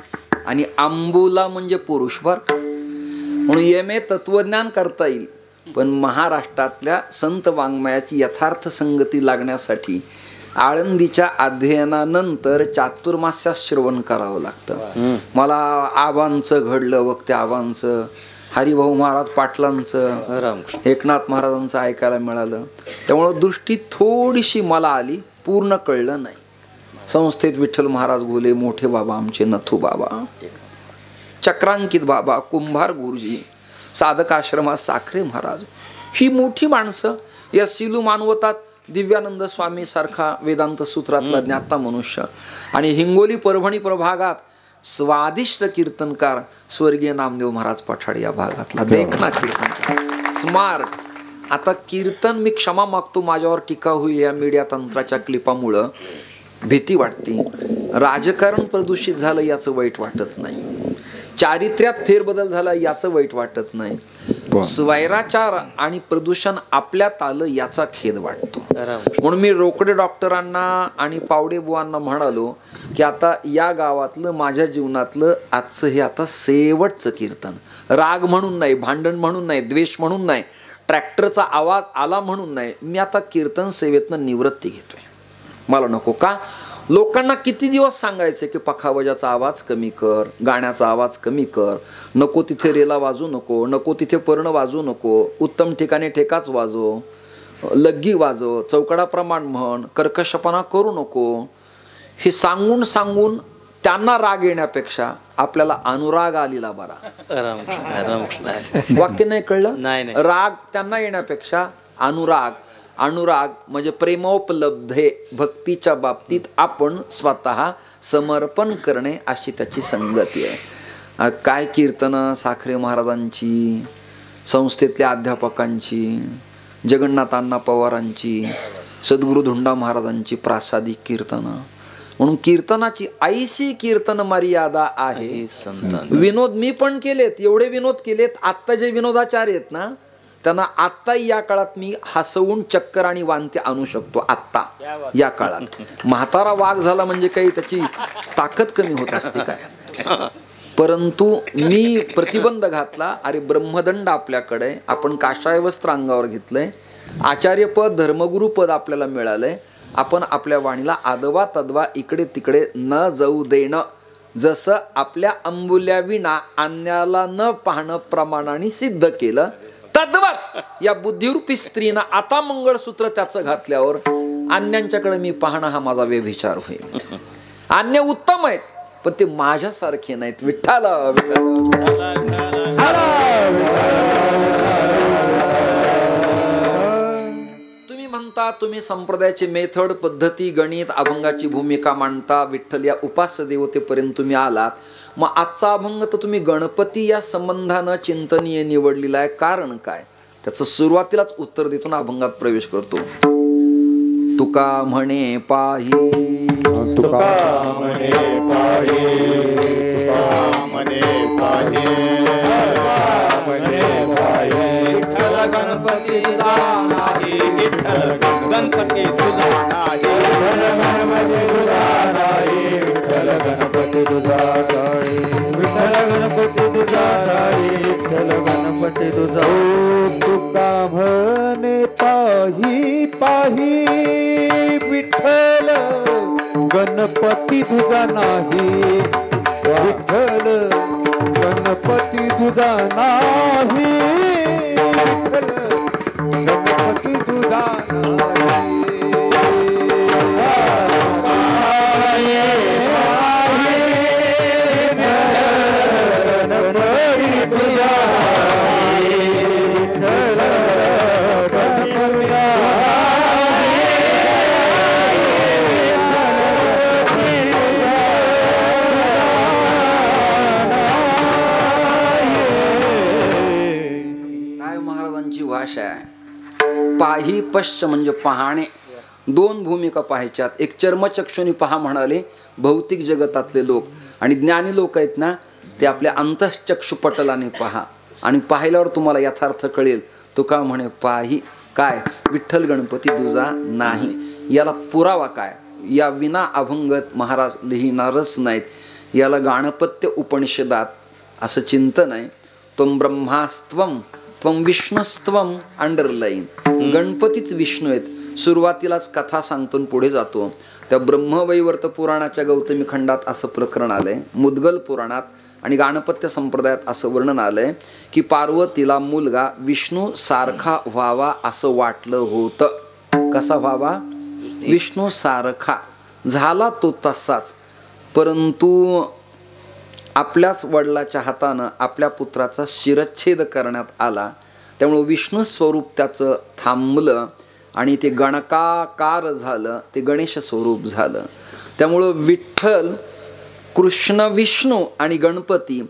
आणि आंबूला म्हणजे पुरुष. बर म्हणून MA तत्वज्ञान करता येईल, पण महाराष्ट्रातल्या संत वाङ्मयाची यथार्थ संगती लागण्यासाठी आळंदीच्या अध्ययनानंतर चातुर्मास्यात श्रवण करावं लागतं. मला आबांचं घडलं वक्ते आबांचं, हरिभाऊ महाराज पाटलांचं, एकनाथ महाराजांचं ऐकायला मिळालं. त्यामुळं दृष्टी थोडीशी मला आली, पूर्ण कळलं नाही. संस्थेत विठ्ठल महाराज गोले, मोठे बाबा आमचे नथू बाबा, चक्रांकित बाबा, कुंभार गुरुजी, साधक आश्रमात साखरे महाराज, ही मोठी माणसं या सिलू मानवतात. दिव्यानंद स्वामी सारखा वेदांत सूत्रातला ज्ञाता मनुष्य, आणि हिंगोली परभणी प्रभागात स्वादिष्ट कीर्तनकार स्वर्गीय नामदेव महाराज पठाड या भागातला देखना कीर्तनकार, स्मार्ट. आता कीर्तन, मी क्षमा मागतो माझ्यावर टीका होईल या मीडिया तंत्राच्या क्लिपामुळं, भीती वाटते. राजकारण प्रदूषित झालं याचं वाईट वाटत नाही, चारित्र्यात फेरबदल झाला याचं वाईट वाटत नाही, स्वैराचार आणि प्रदूषण आपल्यात आलं याचा खेद वाटतो. म्हणून मी रोकडे डॉक्टरांना आणि पावडे बुवांना म्हणालो की आता या गावातलं माझ्या जीवनातलं आजचं हे आता शेवटचं कीर्तन, राग म्हणून नाही, भांडण म्हणून नाही, द्वेष म्हणून नाही, ट्रॅक्टरचा आवाज आला म्हणून नाही, मी आता कीर्तन सेवेतनं निवृत्ती घेतोय. मला नको. का? लोकांना किती दिवस सांगायचे की पखावजाचा आवाज कमी कर, गाण्याचा आवाज कमी कर, नको तिथे रेला वाजू नको, नको तिथे पर्ण वाजू नको, उत्तम ठिकाणी ठेकाच वाजव, लग्गी वाजव, चौकडाप्रमाण म्हण, कर्कशपणा करू नको. हे सांगून सांगून त्यांना राग येण्यापेक्षा आपल्याला अनुराग आलेला बरा. वाक्य नाही कळलं? राग त्यांना येण्यापेक्षा अनुराग, अनुराग म्हणजे प्रेमोपलब्धे, भक्तीच्या बाबतीत आपण स्वतः समर्पण करणे अशी त्याची संगती आहे. काय कीर्तनं साखरे महाराजांची, संस्थेतल्या अध्यापकांची, जगन्नाथ अण्णा पवारांची, सद्गुरू धुंडा महाराजांची प्रासादिक कीर्तनं. म्हणून कीर्तनाची ऐशी कीर्तन मर्यादा आहे. विनोद मी पण केलेत, एवढे विनोद केलेत. आत्ता जे विनोदाचार्य आहेत ना, त्यांना आत्ता या काळात मी हसवून चक्कर आणि वांते आणू शकतो. आत्ता या काळात म्हातारा वाघ झाला म्हणजे काही त्याची ताकद कमी होत असते काय? परंतु मी प्रतिबंध घातला. अरे ब्रह्मदंड आपल्याकडे, आपण काषाय वस्त्र अंगावर घेतलंय, आचार्यपद धर्मगुरुपद आपल्याला मिळालंय. आपण आपल्या वाणीला आदवा तद्वा इकडे तिकडे न जाऊ देणं, जसं आपल्या अंबुल्या विना अन्याला न पाहणं प्रमाणाने सिद्ध केलं, तद्वत या बुद्धिरूपी स्त्रीनं आता मंगळसूत्र त्याचं घातल्यावर अन्यांच्याकडे मी पाहणं हा माझा व्यभिचार होईल. अन्य उत्तम आहेत पण ते माझ्यासारखे नाहीत. विठ्ठल तुम्ही म्हणता, तुम्ही संप्रदायाची मेथड, पद्धती, गणित, अभंगाची भूमिका मांडता. विठ्ठल या उपास्य देवतेपर्यंत तुम्ही आलात. मग आजचा अभंग तर तुम्ही गणपती या संबंधानं चिंतनीय निवडलेला आहे. कारण काय? त्याचं सुरुवातीलाच उत्तर देतो ना, अभंगात प्रवेश करतो. तुका म्हणे पाही, तुका म्हणे पाही, म्हणे पाही, म्हणे पाही, विठ्ठल गणपतीचा नाही, विठ्ठल विठ्ठल गणपती तुझा नाही गणपती तुझा नाही विठ्ठल गणपती तुझा नाही विठ्ठल गणपती तुझा नाही विठ्ठल गणपती तुझा तुका म्हणे पाही पाही विठ्ठल गणपती तुझा नाही विठ्ठल गणपती तुझा नाही विठ्ठल गणपती तुझा भाषा आहे. पाही पश्च म्हणजे पाहणे. दोन भूमिका पाहायच्यात. एक चर्मचक्षुनी पहा म्हणाले भौतिक जगतातले लोक, आणि ज्ञानी लोक आहेत ना ते आपल्या अंतःचक्षुपटलाने पहा, आणि पाहिल्यावर तुम्हाला यथार्थ कळेल. तुका म्हणे पाही काय विठ्ठल गणपती तुझा नाही. याला पुरावा काय? या विना अभंगत महाराज लिहिणारच नाहीत. याला गाणपत्य उपनिषदात असं चिंतन आहे. त्वं ब्रह्मास्त्वं त्वं विष्णुस्त्वं अंडरलाईन. गणपतीच विष्णू आहेत. सुरुवातीलाच कथा सांगतो पुढे जातो. त्या ब्रह्मवैवर्त पुराणाच्या गौतमी खंडात असं प्रकरण आलंय, मुद्गल पुराणात आणि गाणपत्य संप्रदायात असं वर्णन आलंय की पार्वतीला मुलगा विष्णू सारखा व्हावा असं वाटलं होतं. कसा व्हावा? विष्णू सारखा. झाला तो तसाच, परंतु आपल्याच वडिलाच्या हातानं आपल्या पुत्राचा शिरच्छेद करण्यात आला. त्यामुळं विष्णू स्वरूप त्याचं थांबलं आणि ते गणकाकार झालं, ते गणेश स्वरूप झालं. त्यामुळं विठ्ठल, कृष्ण विष्णू आणि गणपती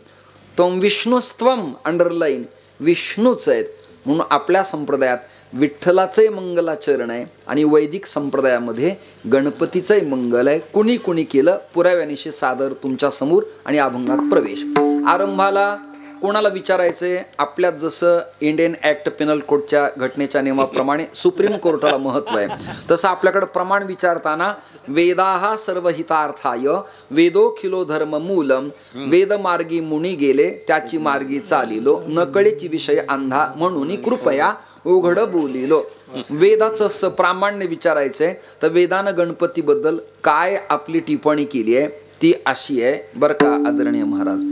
त्वं विष्णुस्त्वं अंडरलाईन विष्णूच आहेत. म्हणून आपल्या संप्रदायात विठ्ठलाचंही मंगलाचरण आहे आणि वैदिक संप्रदायामध्ये गणपतीचंही मंगल आहे. कुणी कुणी केलं पुराव्यानिशी सादर तुमच्या समोर आणि अभंगात प्रवेश. आरंभाला कोणाला विचारायचंय? आपल्यात जसं इंडियन ॲक्ट पेनल कोडच्या घटनेच्या नियमाप्रमाणे सुप्रीम कोर्टाला महत्त्व आहे, तसं आपल्याकडे प्रमाण विचारताना वेदाहा सर्वहितार्थाय वेदोखिलो धर्म मूलम वेदमार्गी मुनी गेले त्याची मार्गी चालिलो नकळेची विषय अंधा म्हणून कृपया उघड बोलिलो. वेदाचं प्रामाण्य विचारायचंय तर वेदानं गणपतीबद्दल काय आपली टिप्पणी केली आहे ती अशी आहे बरं का आदरणीय महाराज.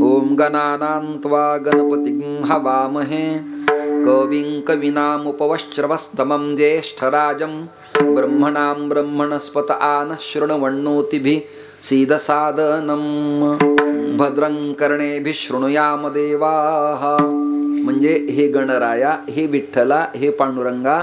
ओम गणानां त्वा गणपतिं हवामहे कविं कवीनामुपवश्रवस्तमं ज्येष्ठराजं ब्रह्मणां ब्रह्मणस्पत आनः शृण्वन्नोतिभिः सीदसादनं भद्रं कर्णेभिः शृणुयाम देवाः. म्हणजे हे गणराया, हे विठ्ठला, हे पांडुरंगा,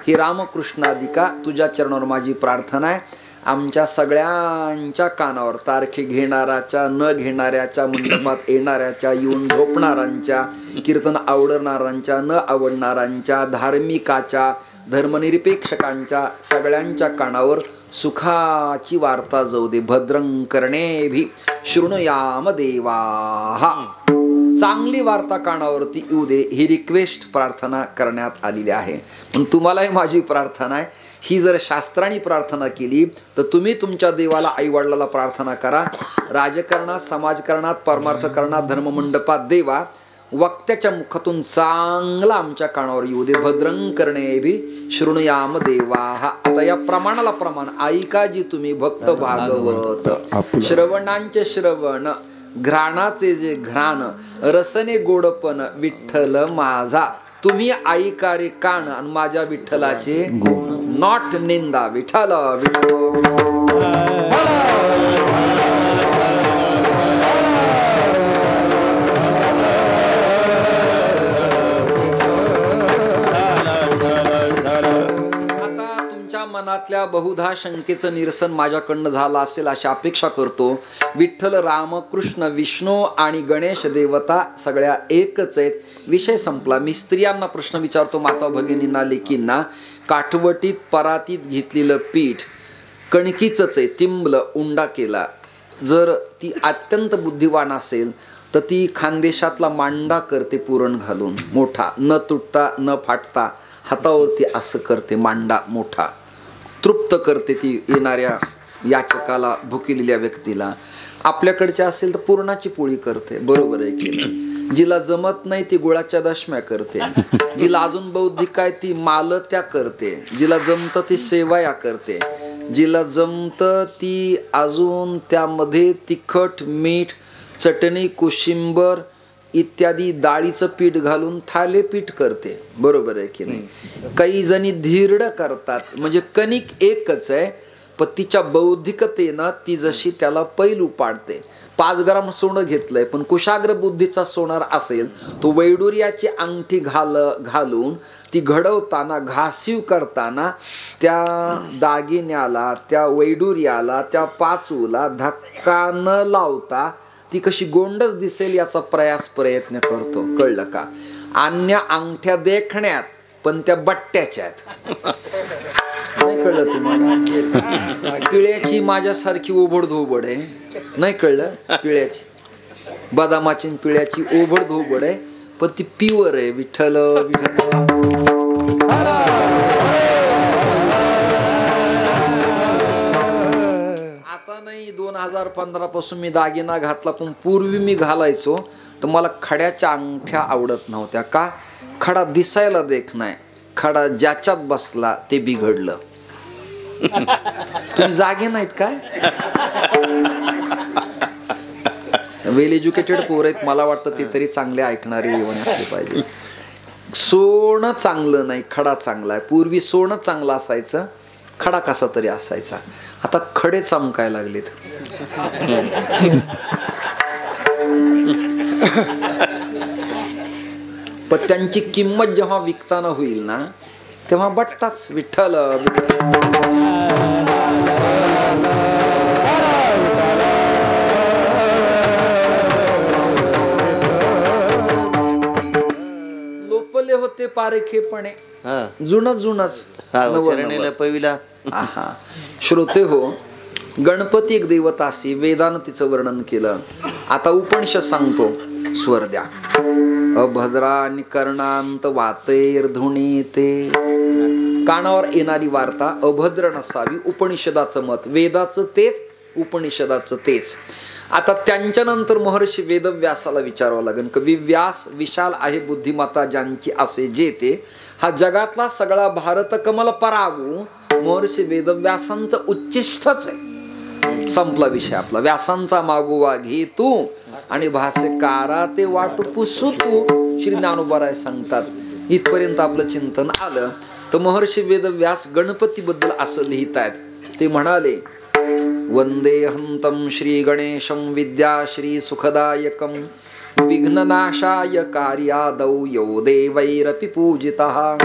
हे रामकृष्णादिका, तुझ्या चरणावर माझी प्रार्थना आहे. आमच्या सगळ्यांच्या कानावर, तारखे घेणाऱ्याच्या न घेणाऱ्याच्या, मंडपात येणाऱ्याच्या, येऊन झोपणाऱ्यांच्या, कीर्तन आवडणाऱ्यांच्या न आवडणाऱ्यांच्या, धार्मिकाच्या, धर्मनिरपेक्षकांच्या सगळ्यांच्या कानावर सुखाची वार्ता जाऊ दे. भद्रं कर्णेभिः शृणुयाम देवाः. चांगली वार्ता कानावरती येऊ दे ही रिक्वेस्ट प्रार्थना करण्यात आलेली आहे. पण तुम्हालाही माझी प्रार्थना आहे, ही जर शास्त्रांनी प्रार्थना केली तर तुम्ही तुमच्या देवाला आईवडिलाला प्रार्थना करा. राजकारणात, समाजकारणात, परमार्थकारणात, धर्ममंडपात देवा वक्त्याच्या मुखातून चांगला आमच्या कानावर येऊ दे. भद्रं कर्णेभिः शृणुयाम देवाः. आता या प्रमाणाला प्रमाण ऐका जी तुम्ही भक्त भागवत. श्रवणांचे श्रवण, घ्राणाचे जे घ्राण, रसने गोडपण विठ्ठल माझा. तुम्ही ऐका रे कान आणि माझ्या विठ्ठलाचे नॉट निंदा. विठ्ठल मनातल्या बहुधा शंकेचं निरसन माझ्याकडनं झालं असेल अशी अपेक्षा करतो. विठ्ठल, राम, कृष्ण, विष्णू आणि गणेश देवता सगळ्या एकच आहेत. विषय संपला. मी स्त्रियांना प्रश्न विचारतो, माता भगिनींना, लेकींना. काठवटीत परातीत घेतलेलं पीठ कणकीचंच आहे, तिंबलं उंडा केला. जर ती अत्यंत बुद्धिवान असेल तर ती खानदेशातला मांडा करते पुरण घालून मोठा, न तुटता न फाटता. हातावरती असं करते, मांडा मोठा, तृप्त करते ती येणाऱ्या याचकाला, भुकेलेल्या व्यक्तीला. आपल्याकडच्या असेल तर पुरणाची पोळी करते, बरोबर आहे की नाही. जिला जमत नाही ती गुळाच्या दशम्या करते, जिला अजून बौद्धिक आहे ती मालत्या करते, जिला जमतं ती सेवया करते, जिला जमतं ती अजून त्यामध्ये तिखट, मीठ, चटणी, कोशिंबर इत्यादी डाळीचं पीठ घालून थालीपीठ करते, बरोबर आहे की नाही. काही जणी धीरड करतात, म्हणजे कणिक एकच आहे पण तिच्या बौद्धिकतेनं ती जशी त्याला पैलू पाडते. 5 ग्राम सोनं घेतलंय पण कुशाग्र बुद्धीचा सोनार असेल तो वैडूर्याची अंगठी घालून ती घडवताना, घासीव करताना त्या दागिन्याला, त्या वैडूर्याला, त्या पाचूला धक्का न लावता ती कशी गोंडच दिसेल याचा प्रयत्न करतो, कळलं का. अन्य अंगठ्या देखण्यात पण त्या बट्ट्याच्या आहेत, नाही कळलं तुम्हाला. पिळ्याची माझ्यासारखी ओबड धोबड आहे, नाही कळलं. पिळ्याची, बदामाची पिळ्याची ओबड धोबड आहे पण ती प्युअर आहे. विठ्ठल विठ्ठल. आता नाही, 2015 पासून मी दागिना घातला, पण पूर्वी मी घालायचो तर मला खड्याच्या अंगठ्या आवडत नव्हत्या. का? खडा दिसायला देख नाही, खडा ज्याच्यात बसला ते बिघडलं. तुम्ही जागे नाहीत काय? वेल एज्युकेटेड पोर आहेत, मला वाटतं ते तरी चांगले ऐकणारे येऊन असले पाहिजे. सोनं चांगलं नाही, खडा चांगला आहे. पूर्वी सोनं चांगलं असायचं, खडा कसा तरी असायचा. आता खडे चमकायला लागलेत. पण त्यांची किंमत जेव्हा विकताना होईल ना तेव्हा बट्टाच. विठ्ठल लोपले होते पारखेपणे, जुनच पविला. श्रोते हो, गणपती एक देवतासी, वेदानं तिचं वर्णन केलं. आता उपनिषद सांगतो, स्वर द्या. अभद्रा आणि कर्णांत वातेर धुणी ते, कानावर येणारी वार्ता अभद्र नसावी, उपनिषदाचं मत. वेदाचं तेच, उपनिषदाचं तेच. आता त्यांच्यानंतर महर्षी वेदव्यासाला विचारावं लागेल. कवी व्यास विशाल आहे बुद्धिमत्ता ज्यांची असे जेते, हा जगातला सगळा भारत कमल परागू. महर्षी वेदव्यासांचं उच्चिष्टच आहे. संपला विषय आपला. व्यासांचा मागोवा घे तू आणि भाष्यकारा ते वाटू पुसू तू, श्री ज्ञानोबा सांगतात. इथपर्यंत आपलं चिंतन आलं तर महर्षी वेदव्यास गणपती बद्दल असं लिहित आहेत. ते म्हणाले, वंदे हंतम श्री गणेशं विद्याश्री सुखदायकं विघ्ननाशाय कार्यादौ यो देवैरपि पूजितः.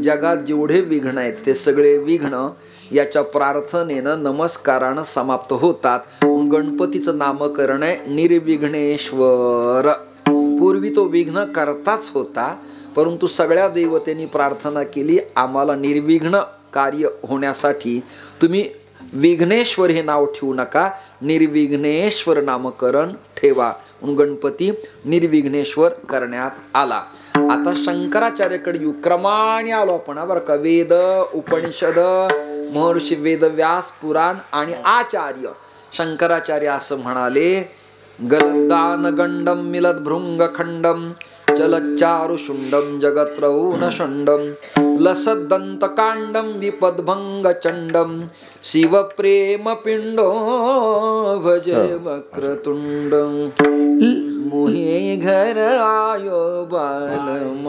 जगात जेवढे विघ्न आहेत ते सगळे विघ्न याच्या प्रार्थनेनं, नमस्कारानं समाप्त होतात. गणपतीचं नामकरण आहे निर्विघ्नेश्वर. पूर्वी तो विघ्न करताच होता, परंतु सगळ्या देवतेनी प्रार्थना केली, आम्हाला निर्विघ्न कार्य होण्यासाठी तुम्ही विघ्नेश्वर हे नाव ठेवू नका, निर्विघ्नेश्वर नामकरण ठेवा. म्हणून गणपती निर्विघ्नेश्वर करण्यात आला. आता शंकराचार्याकडे येऊ, क्रमाने आलो आपण बरं का. वेद, उपनिषद, महर्षी वेदव्यास, पुराण आणि आचार्य. शंकराचार्य असं म्हणाले, गलदान गंडम मिलद भृंग खंडम चलच्चारु शुंडम जगत्रौन शंडम लसदंत कांडम विपदभंग चंडम शिव प्रेम पिंडो भज वक्रतुंडम मोहे घर आयो बालम.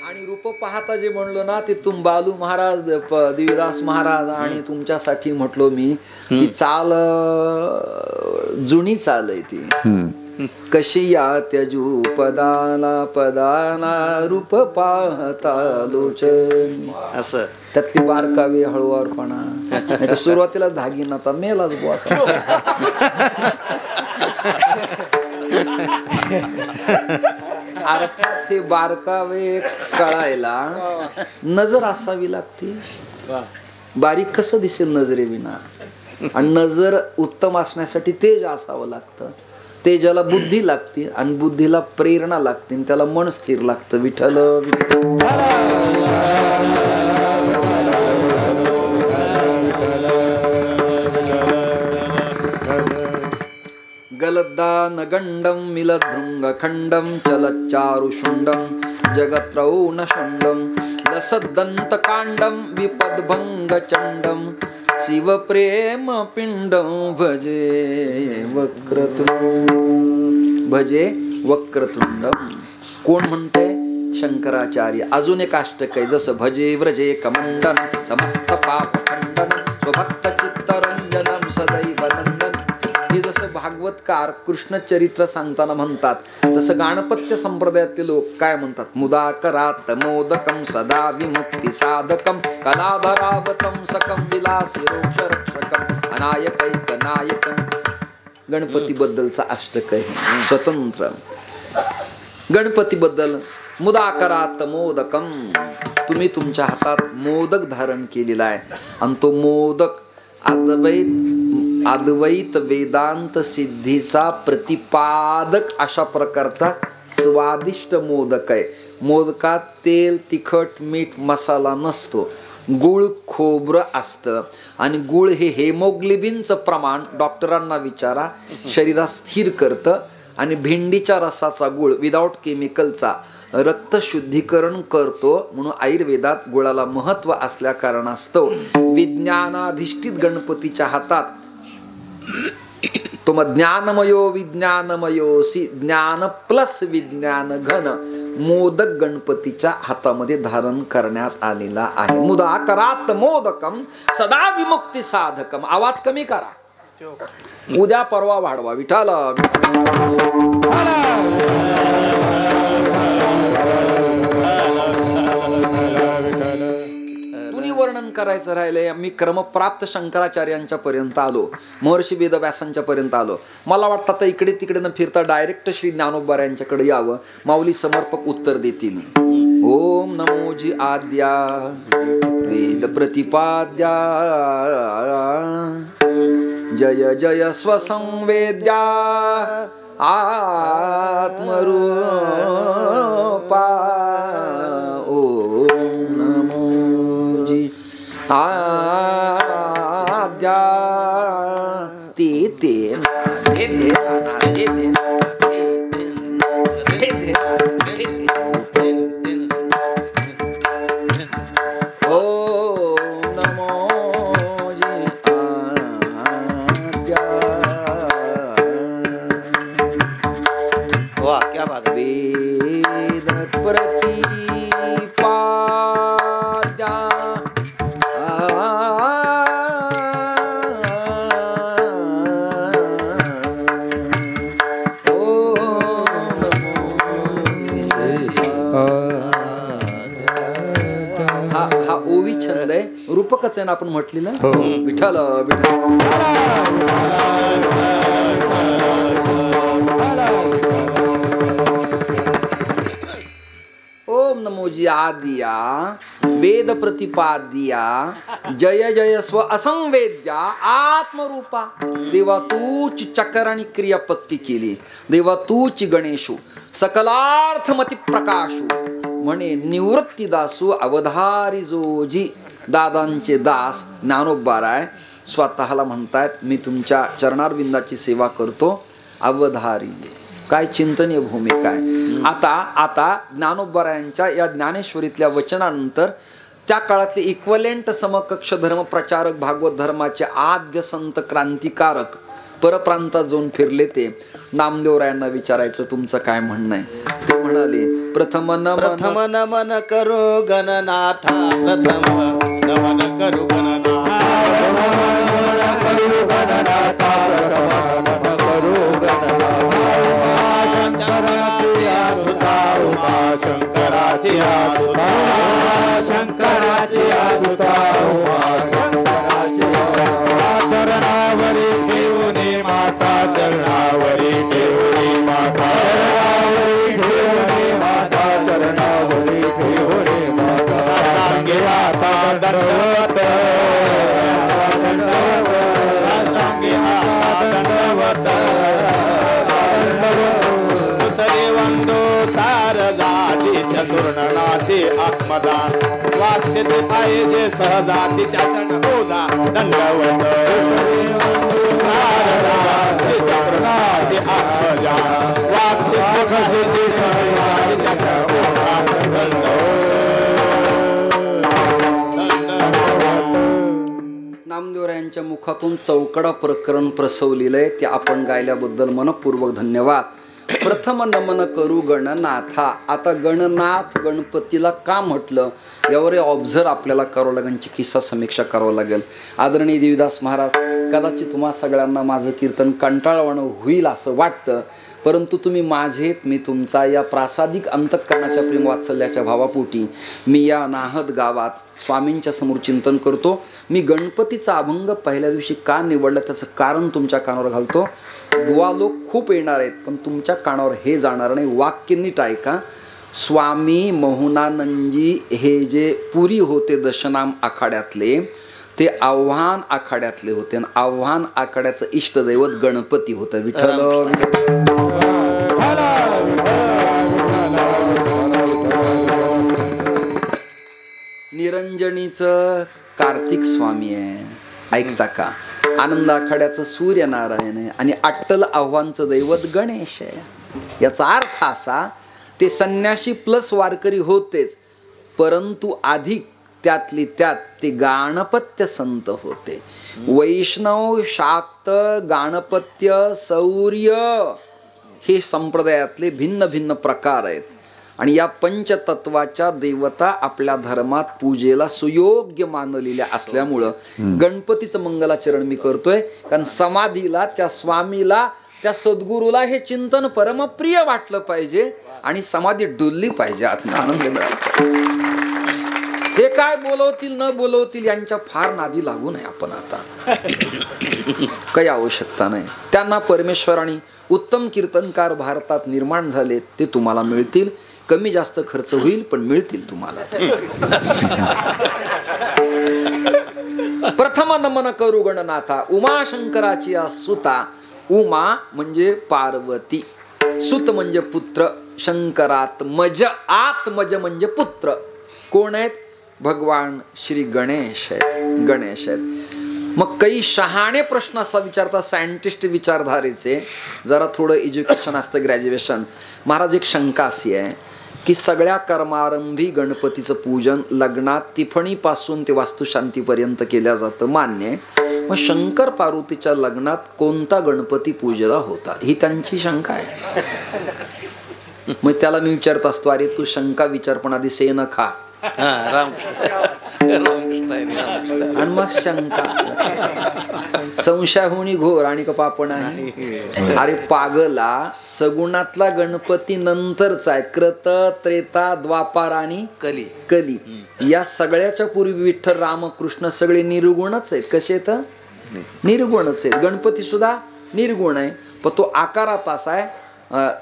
आणि रूप पाहता जे म्हणलो ना, ते तुम बालू महाराज, देवीदास महाराज आणि तुमच्यासाठी म्हटलो मी, ती चाल जुनी चाल आहे ती. कशी या त्यजू पदाला पदाला रूप पाहता लोचन, असं त्यातली बारकावे हळूवारपणा. नाही तर सुरुवातीला धागीन आता मेलाच बॉस. अर्थात हे बारकावे कळायला नजर असावी लागते. बारीक कसं दिसेल नजरेविना? आणि नजर उत्तम असण्यासाठी तेज असावं लागतं. तेजाला बुद्धी लागते आणि बुद्धीला प्रेरणा लागते आणि त्याला मन स्थिर लागतं. विठ्ठल गलद्दान गंडम मिलद्भृंग खंडम चलच्चारुशुंडम जगत्रौन शुंडम लसदंत कांडम विपद्भंग चंडम शिव प्रेम पिंडम भजे वक्रतुंड. भजे वक्रतुंडम कोण म्हणते? शंकराचार्य. अजून एक अष्टक आहे, जसं भजे व्रजे कमंडन समस्त पाप खंडन स्वभक्त चित्तरंजनम सदैव नंदन. हे जसं भागवतकार कृष्ण चरित्र सांगताना म्हणतात, तसं गाणपत्य संप्रदायातले लोक काय म्हणतात? मुदाकरात मोदकम सदा विमुक्ती साधकम कलाधरावतम सकम विलासी रोक्ष रक्षकम अनायकैक नायकम. गणपती बद्दलचा अष्टक आहे स्वतंत्र. गणपती बद्दल मुदाकरात मोदकम, तुम्ही तुमच्या हातात मोदक धारण केलेला आहे आणि तो मोदक अद्वैत वेदांत सिद्धीचा प्रतिपादक अशा प्रकारचा स्वादिष्ट मोदक आहे. मोदकात तेल तिखट मीठ मसाला नसतो, गुळ खोबरं असतं आणि गुळ हे हेमोग्लोबिनचं प्रमाण डॉक्टरांना विचारा शरीरात स्थिर करतं. आणि भेंडीच्या रसाचा गुळ विदाऊट केमिकलचा रक्त शुद्धीकरण करतो. म्हणून आयुर्वेदात गुळाला महत्व असल्या कारणास्तव विज्ञानाधिष्ठित गणपतीच्या हातात तो ज्ञानमयो विज्ञानमयोसी ज्ञान प्लस विज्ञान घन मोदक गणपतीच्या हातामध्ये धारण करण्यात आलेला आहे. मुदाकरात मोदकम सदा विमुक्ती साधकम. आवाज कमी करा, उद्या परवा वाढवा. विठाला कुणी वर्णन करायचं राहिलंय? मी क्रमप्राप्त शंकराचार्यांच्या पर्यंत आलो, महर्षी वेदव्यासांच्या पर्यंत आलो. मला वाटतं आता इकडे तिकडे न फिरता डायरेक्ट श्री ज्ञानोबा यांच्याकडे यावं. माऊली समर्पक उत्तर देतील. ओम नमोजी आद्या वेद प्रतिपाद्या जय जय स्वसंवेद्या आत्मरूपा. ओम नमोजी आद्या ते ते रूपकच आहे ना आपण म्हटलेलं. विठ्ठल ओम नमोजी आदिया वेद प्रतिपाद्या जय जय स्व असंवेद्या आत्मरूपा. देवा तूची चकर आणि क्रियापत्ती केली. देवा तूची गणेशू सकलार्थमती प्रकाशू म्हणे निवृत्ती दासू अवधारी जोजी. दादांचे दास ज्ञानोबाराय स्वतःला म्हणतायत मी तुमच्या चरणारविंदाची सेवा करतो अवधारी. काय चिंतनीय भूमिका आहे. आता ज्ञानोबारायांच्या या ज्ञानेश्वरीतल्या वचनानंतर त्या काळातले इक्वलेंट समकक्ष धर्म प्रचारक भागवत धर्माचे आद्य संत क्रांतिकारक परप्रांतात जाऊन फिरले ते नामदेवरायांना विचारायचं तुमचं काय म्हणणं आहे. ते म्हणाले प्रथम नमन करो गणनाथा. प्रथम नमन करो चरणावरी गणनाथी आत्मदान वाक्यते आहे जे सहजाती त्याचा नकोदा दंडवत नारदाची चक्रनाथी आत्मजान वाक्यते सहजाती त्याचा नामदेवरायांच्या मुखातून चौकडा प्रकरण प्रसवलेलं आहे, ते आपण गायल्याबद्दल मनपूर्वक धन्यवाद. प्रथम नमन करू गणनाथा. आता गणनाथ गणपतीला का म्हटलं यावर ऑब्झर्व आपल्याला करावं लागेल, चिकित्सा समीक्षा करावं लागेल. आदरणीय देवीदास महाराज, कदाचित तुम्हा सगळ्यांना माझं कीर्तन कंटाळवाणं होईल असं वाटतं, परंतु तुम्ही माझेत, मी तुमचा. या प्रासादिक अंतःकरणाच्या प्रेम वात्सल्याच्या भावापोटी मी या नाहद गावात स्वामींच्या समोर चिंतन करतो. मी गणपतीचा अभंग पहिल्या दिवशी का निवडला त्याचं कारण तुमच्या कानावर घालतो. दुआ लोक खूप येणार आहेत, पण तुमच्या कानावर हे जाणार नाही. वाक्य नीट ऐका. स्वामी मोहनानंदजी हे जे पुरी होते दशनाम आखाड्यातले, ते आव्हान आखाड्यातले होते, आणि आव्हान आखाड्याचं इष्टदैवत गणपती होतं. विठ्ठल निरंजनीचं कार्तिक स्वामी आहे, ऐकता का. आनंद आखाड्याचं सूर्यनारायण आहे, आणि अट्टल आव्हानचं दैवत गणेश आहे. याचा अर्थ असा, ते संन्यासी प्लस वारकरी होतेच, परंतु अधिक त्यातली त्यात ते गाणपत्य संत होते. वैष्णव, शाक्त, गाणपत्य, सौर्य हे संप्रदायातले भिन्न भिन्न प्रकार आहेत. आणि या पंचतत्वाच्या देवता आपल्या धर्मात पूजेला सुयोग्य मानलेल्या असल्यामुळं गणपतीचं मंगलाचरण मी करतोय. कारण समाधीला, त्या स्वामीला, त्या सद्गुरूला हे चिंतन परमप्रिय वाटलं पाहिजे, आणि समाधी डुलली पाहिजे, आनंद मिळाला. हे काय बोलवतील न बोलवतील यांच्या फार नादी लागू नये आपण. आता काही आवश्यकता नाही. त्यांना परमेश्वराने उत्तम कीर्तनकार भारतात निर्माण झाले, ते तुम्हाला मिळतील. कमी जास्त खर्च होईल, पण मिळतील तुम्हाला. प्रथम नमन करू गणनाथा. उमाशंकराची सुता. उमा म्हणजे पार्वती, सुत म्हणजे पुत्र, शंकरात्मज, आत्मज म्हणजे पुत्र. कोण आहेत? भगवान श्री गणेश आहेत. गणेश आहेत. मग काही शहाणे प्रश्न असा विचारतात सायंटिस्ट विचारधारेचे, जरा थोडं एज्युकेशन असतं, ग्रॅज्युएशन. महाराज, एक शंका अशी आहे की सगळ्या कर्मारंभी गणपतीचं पूजन लग्नात तिफणीपासून ते वास्तुशांतीपर्यंत केलं जातं, मान्य आहे. मग शंकर पार्वतीच्या लग्नात कोणता गणपती पूजेला होता, ही त्यांची शंका आहे. मग त्याला मी विचारत असतो, अरे तू शंका विचार, पण आधी सेन खा. आणि मग शंका, संशयाहुनी घोर आणि का पापण आहे. अरे पागला, सगुणातला गणपती नंतरचा आहे. कृत, त्रेता, द्वापार आणि कली. कली या सगळ्याच्या पूर्वी विठ्ठल, रामकृष्ण सगळे निर्गुणच आहेत. कसे आहेत? निर्गुणच आहेत. गणपती सुद्धा निर्गुण आहे, पण तो आकारात असा आहे.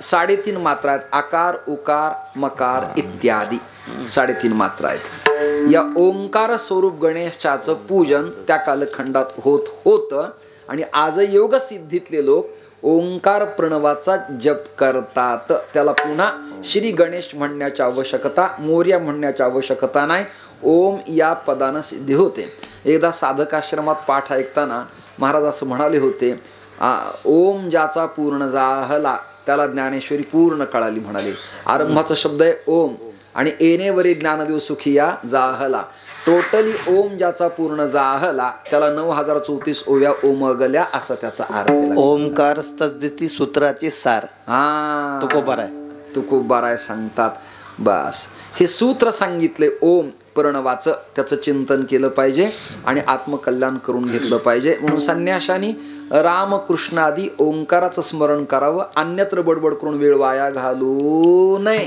3.5 मात्रा आहेत. आकार, उकार, मकार इत्यादी 3.5 मात्रा आहेत. या ओंकार स्वरूप गणेशाचं पूजन त्या कालखंडात होत होतं, आणि आज योग सिद्धीतले लोक ओंकार प्रणवाचा जप करतात. त्याला पुन्हा श्री गणेश म्हणण्याची आवश्यकता, मोर्या म्हणण्याची आवश्यकता नाही. ओम या पदानं सिद्धी होते. एकदा साधकाश्रमात पाठ ऐकताना महाराज असं म्हणाले होते, ओम ज्याचा पूर्ण जाहला त्याला ज्ञानेश्वरी पूर्ण कळाली म्हणाले. आरंभाचा शब्द आहे ओम, आणि येणेवरी ज्ञानदेव सुखिया जाहला. टोटली ओम ज्याचा पूर्ण जाहला त्याला 9034 ओव्या ओमगल्या असा त्याचा अर्थ आहे. ओमकार स्तुती सूत्राचे सार. हा, तुकोबाराय सांगतात. बस हे सूत्र सांगितले. ओम प्रणवाचं त्याचं चिंतन केलं पाहिजे आणि आत्मकल्याण करून घेतलं पाहिजे. म्हणून संन्याशांनी रामकृष्णादी ओंकाराचं स्मरण करावं. अन्यत्र बडबड करून वेळ वाया घालू नये,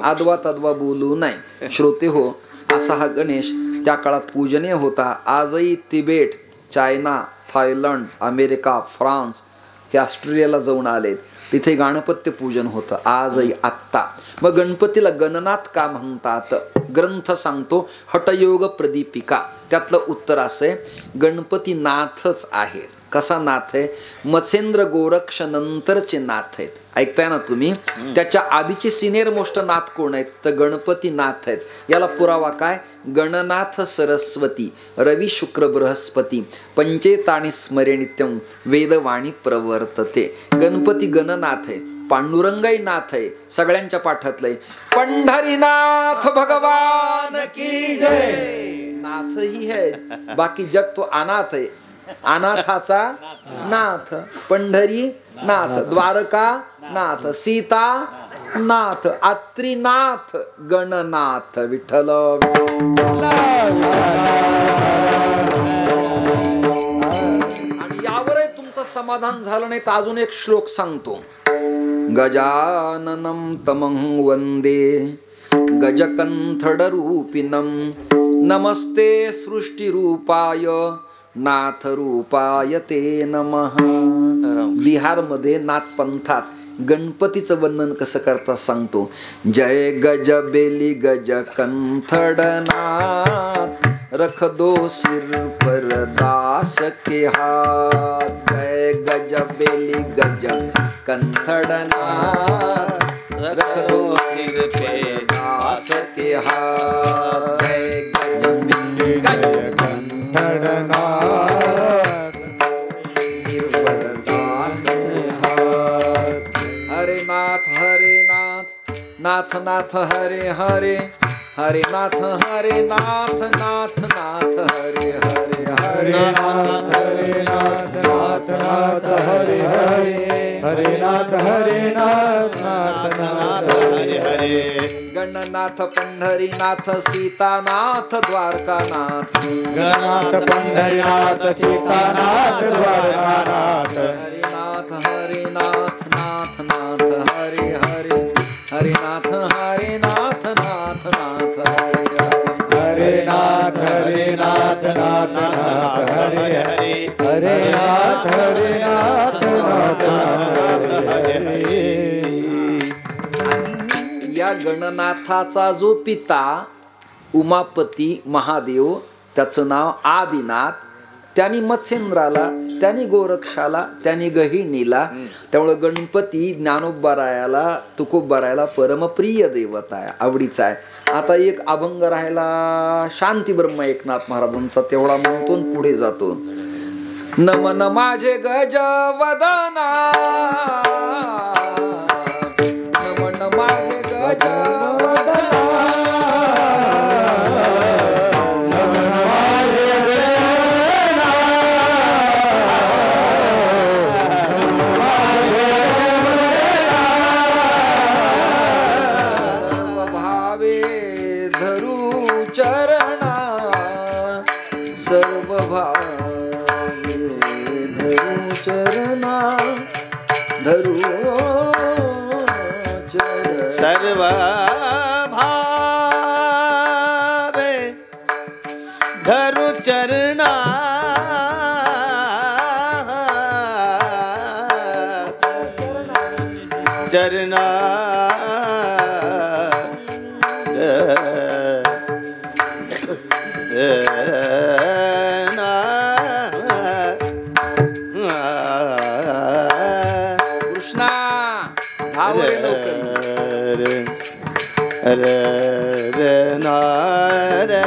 आदवा तद्वा बोलू नये. श्रोते हो, असा हा गणेश त्या काळात पूजनीय होता. आजही Tibet, China, Thailand, America, France हे ऑस्ट्रेलियाला जाऊन आलेत, तिथे गणपत्य पूजन होतं आजही आत्ता. मग गणपतीला गणनाथ का म्हणतात? ग्रंथ सांगतो हठयोग प्रदीपिका. त्यातलं उत्तर असं आहे, गणपती नाथच आहे. कसा नाथ आहे? मत्स्येंद्र गोरक्ष नंतरचे नाथ आहेत. ऐकताय ना तुम्ही? त्याच्या आधीचे सिनियर मोस्ट नाथ कोण आहेत? तर गणपती नाथ आहेत. याला पुरावा काय? गणनाथ सरस्वती रवी शुक्र बृहस्पती पंचेतानि स्मरे नित्यम वेदवाणी प्रवर्तते. गणपती गणनाथ आहे, पांडुरंगाई नाथ आहे, सगळ्यांच्या पाठातलंय. पंढरीनाथ भगवान की जय. नाथ ही है, बाकी जग तो अनाथ आहे. अनाथाचा नाथ पंढरी नाथ, द्वारका नाथ, सीता नाथ, आत्रीनाथ, गणनाथ विठ्ठल. आणि यावरही तुमचं समाधान झालं नाही तर अजून एक श्लोक सांगतो. गजाननं तमं वंदे गजकंठडरूपिणं नमस्ते सृष्टिरूपाय नाथ रूपाय ते नमः. बिहारमध्ये नाथ पंथात गणपतीचं वर्णन कसं करतात सांगतो. जय गज बेली गज कंथडनाथ रख दो सिर पर दास के हाथ. जय गज बेली गज कंथडनाथ रख दो सिर पे दास के हाथ. जय गज बेली गज कंथडनाथ सिर पर दास के हाथ. हरे नाथ नाथ नाथ हरे हरे, हरे नाथ नाथ नाथ हरे हरे, हरे नाथ नाथ नाथ हरे हरे, हरे नाथ नाथ नाथ हरे हरे. गणनाथ पंढरीनाथ सीतानाथ द्वारकानाथ, गणनाथ पंढरीनाथ सीतानाथ द्वारकानाथ. हरे नाथ नाथ नाथ हरे हरे, हरे नाथ नाथ नाथ हरे हरे, हरे नाथ नाथ नाथ हरे हरे, हरे नाथ नाथ नाथ हरे हरे. या गणनाथाचा जो पिता उमापती महादेव, त्याचं नाव आदिनाथ, त्यांनी मत्स्येंद्राला, त्यांनी गोरक्षाला, त्यांनी गहिणीला, त्यामुळे गणपती ज्ञानोबारायाला तुकोबारायाला परमप्रिय देवता आहे, आवडीचा आहे. आता एक अभंग राहिला शांती ब्रह्म एकनाथ महाराजांचा, तेवढा म्हणतो पुढे जातो. नमन माझे गज वदना, नमन माझे गज वदना, सर्व भावे धरू चरणा, धरू चरण. सर्व भावे धरू चरणा, चरणा कृष्णा भावरे लवकर. रे रे ना रे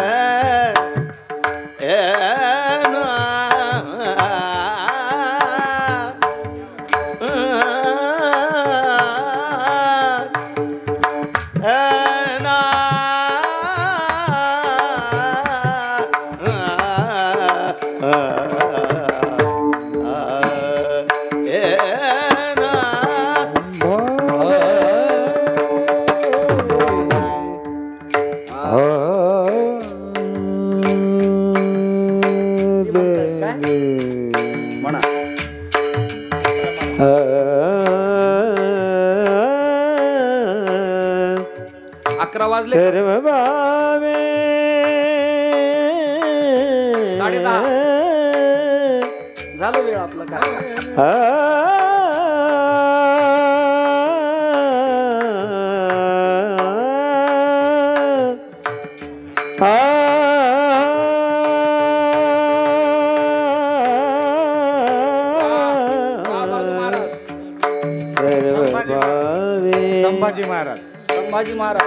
म्हणा. 11 वाजले. सर्व भावे 10:30 झालं वेळ आपला काय. संभाजी महाराज. संभाजी महाराज.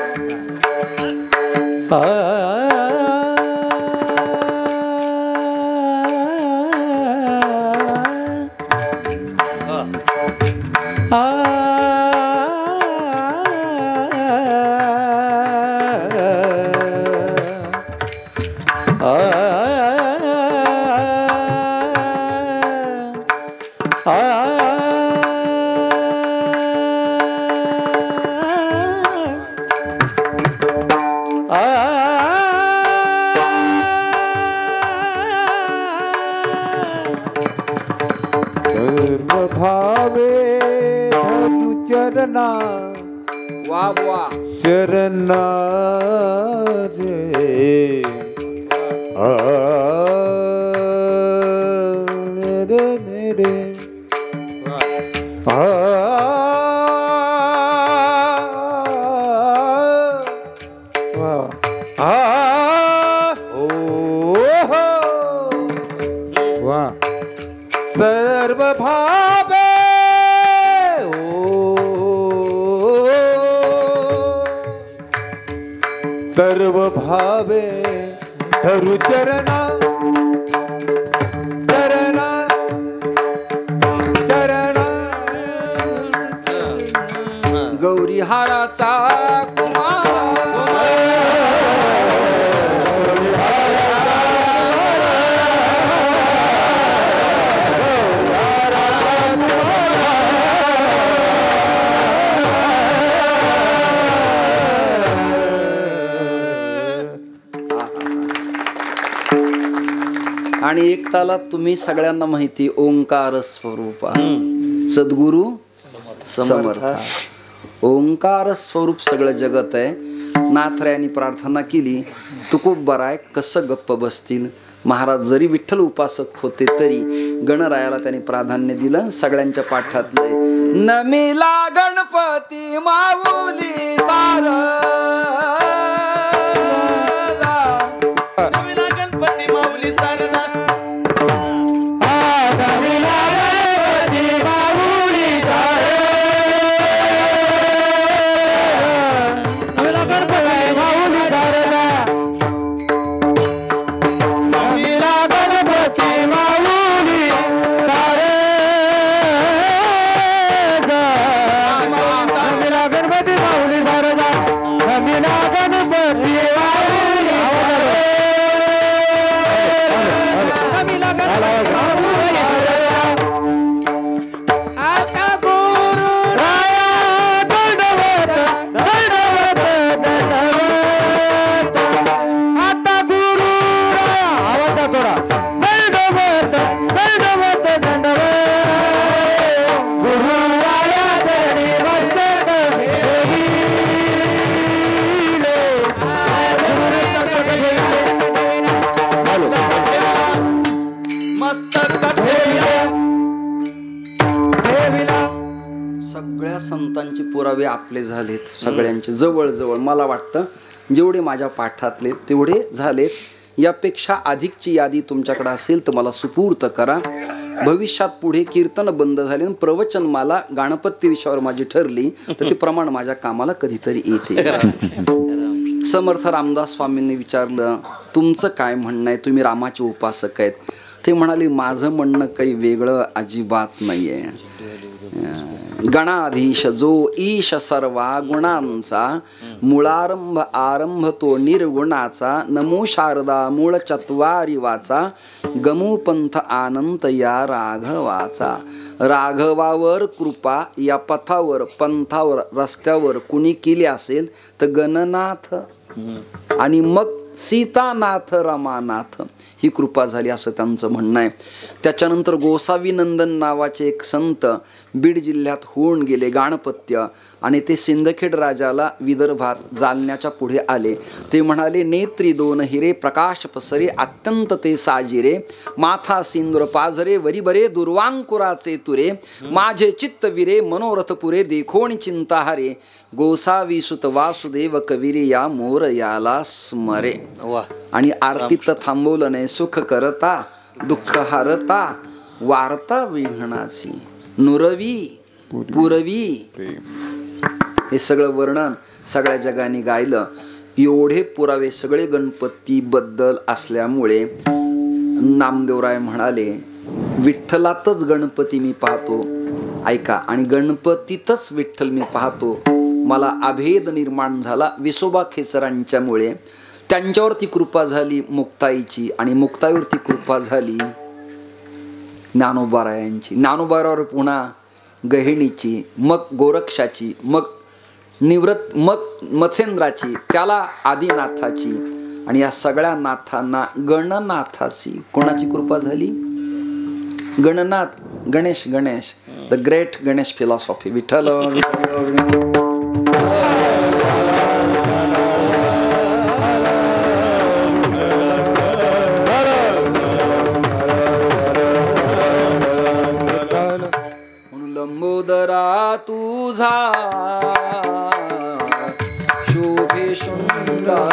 वा वा शरणा रे रे रे सर्व भावे सर्व भावे धरु चरणा चरणा चरणा गौरी हाराचा कुमार आणि एक ताला तुम्ही सगळ्यांना माहिती ओंकार स्वरूपा सद्गुरु समर्थ. ओंकार स्वरूप सगळं जगत आहे. नाथरायांनी प्रार्थना केली तुकोबराय कसं गप्प बसतील. महाराज जरी विठ्ठल उपासक होते तरी गणरायाला त्यांनी प्राधान्य दिलं. सगळ्यांच्या पाठातलंय नमिला गणपती माऊली सार गणपती माऊली सारदा संतांचे पुरावे आपले झालेत. सगळ्यांचे जवळजवळ मला वाटतं जेवढे माझ्या पाठातले तेवढे झालेत. यापेक्षा अधिकची यादी तुमच्याकडे असेल तर मला सुपूर्त करा. भविष्यात पुढे कीर्तन बंद झाले आणि प्रवचन मला गणपती विषयावर माझी ठरली तर ते प्रमाण माझ्या कामाला कधीतरी येते. समर्थ रामदास स्वामींनी विचारलं तुमचं काय म्हणणं आहे, तुम्ही रामाचे उपासक आहेत. ते म्हणाले माझं म्हणणं काही वेगळं अजिबात नाहीये. गणाधीश जो ईश सर्वा गुणांचा मुळारंभ आरंभ तो निर्गुणाचा नमो शारदा मूळ चत्वारी वाचा गमुपंथ आनंद या राघवाचा. राघवावर कृपा या पथावर पंथावर रस्त्यावर कुणी केली असेल तर गणनाथ आणि मग सीतानाथ रमानाथ ही कृपा झाली असं त्यांचं म्हणणं आहे. त्याच्यानंतर गोसावी नंदन नावाचे एक संत बीड जिल्ह्यात होऊन गेले गाणपत्य आणि ते सिंदखेड राजाला विदर्भात जालन्याच्या पुढे आले. ते म्हणाले नेत्री दोन हिरे प्रकाश पसरे अत्यंत ते साजिरे माथा सिंदूर पाझरे वरी बरे दुर्वांकुराचे तुरे माझे चित्त विरे मनोरथ पुरे देखोणी चिंता हरे गोसावी सुत वासुदेव कविरे या मोर याला स्मरे. आणि आरतीत थांबवलं नाही. सुख करता दुःख हरता वार्ता विघ्नाची नुरवी पुरवी हे सगळं वर्णन सगळ्या जगाने गायलं. एवढे पुरावे सगळे गणपतीबद्दल असल्यामुळे नामदेवराय म्हणाले, विठ्ठलातच गणपती मी पाहतो, ऐका, आणि गणपतीतच विठ्ठल मी पाहतो. मला अभेद निर्माण झाला विसोबा खेचरांच्यामुळे. त्यांच्यावरती कृपा झाली मुक्ताईची, आणि मुक्ताईवरती कृपा झाली ज्ञानोबारायांची. ज्ञानोबारावर पुन्हा गहिणीची, मग गोरक्षाची, मग निवृत्त, मग मत्स्येंद्राची, त्याला आदिनाथाची, आणि या सगळ्या नाथांना गणनाथाची कोणाची कृपा झाली? Gananath, Ganesh, Ganesh, the great Ganesh philosophy. Vitthal म्हणून लंबोदरा तुझा शोभे शुंडा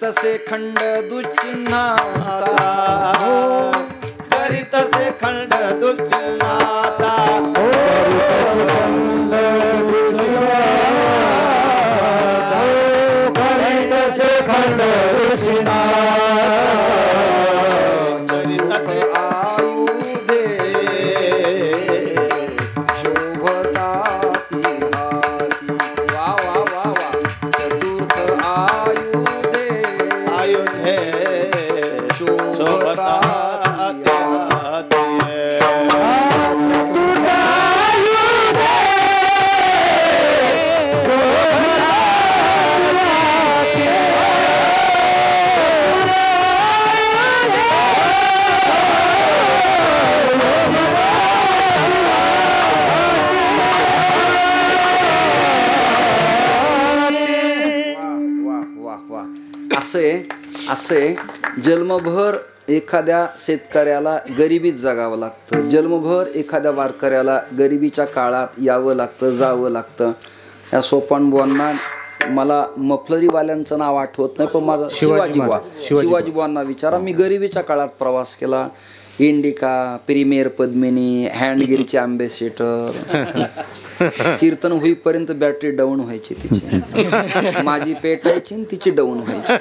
तसे खंड दुचिन्हाचा, करी तसे खंड दुचिन्हाचा, करी तसे खंड दुचिन्हाचा, करी तसे आयुधे शोभताती हाती. वा वा वा वा. चतुर्थ आयुधे असे जन्मभर एखाद्या शेतकऱ्याला गरिबीत जगावं लागतं, जन्मभर एखाद्या वारकऱ्याला गरिबीच्या काळात यावं लागतं, जावं लागतं. या सोपानबुवांना, मला मफलरीवाल्यांचं नाव आठवत नाही, पण माझा शिवाजीबुवांना विचारा. मी गरिबीच्या काळात प्रवास केला. इंडिका, प्रीमियर पद्मिनी, हँडगिरचे आंबेसेटर. कीर्तन होईपर्यंत बॅटरी डाऊन व्हायची तिची, माझी पेटायची आणि तिची डाऊन व्हायची.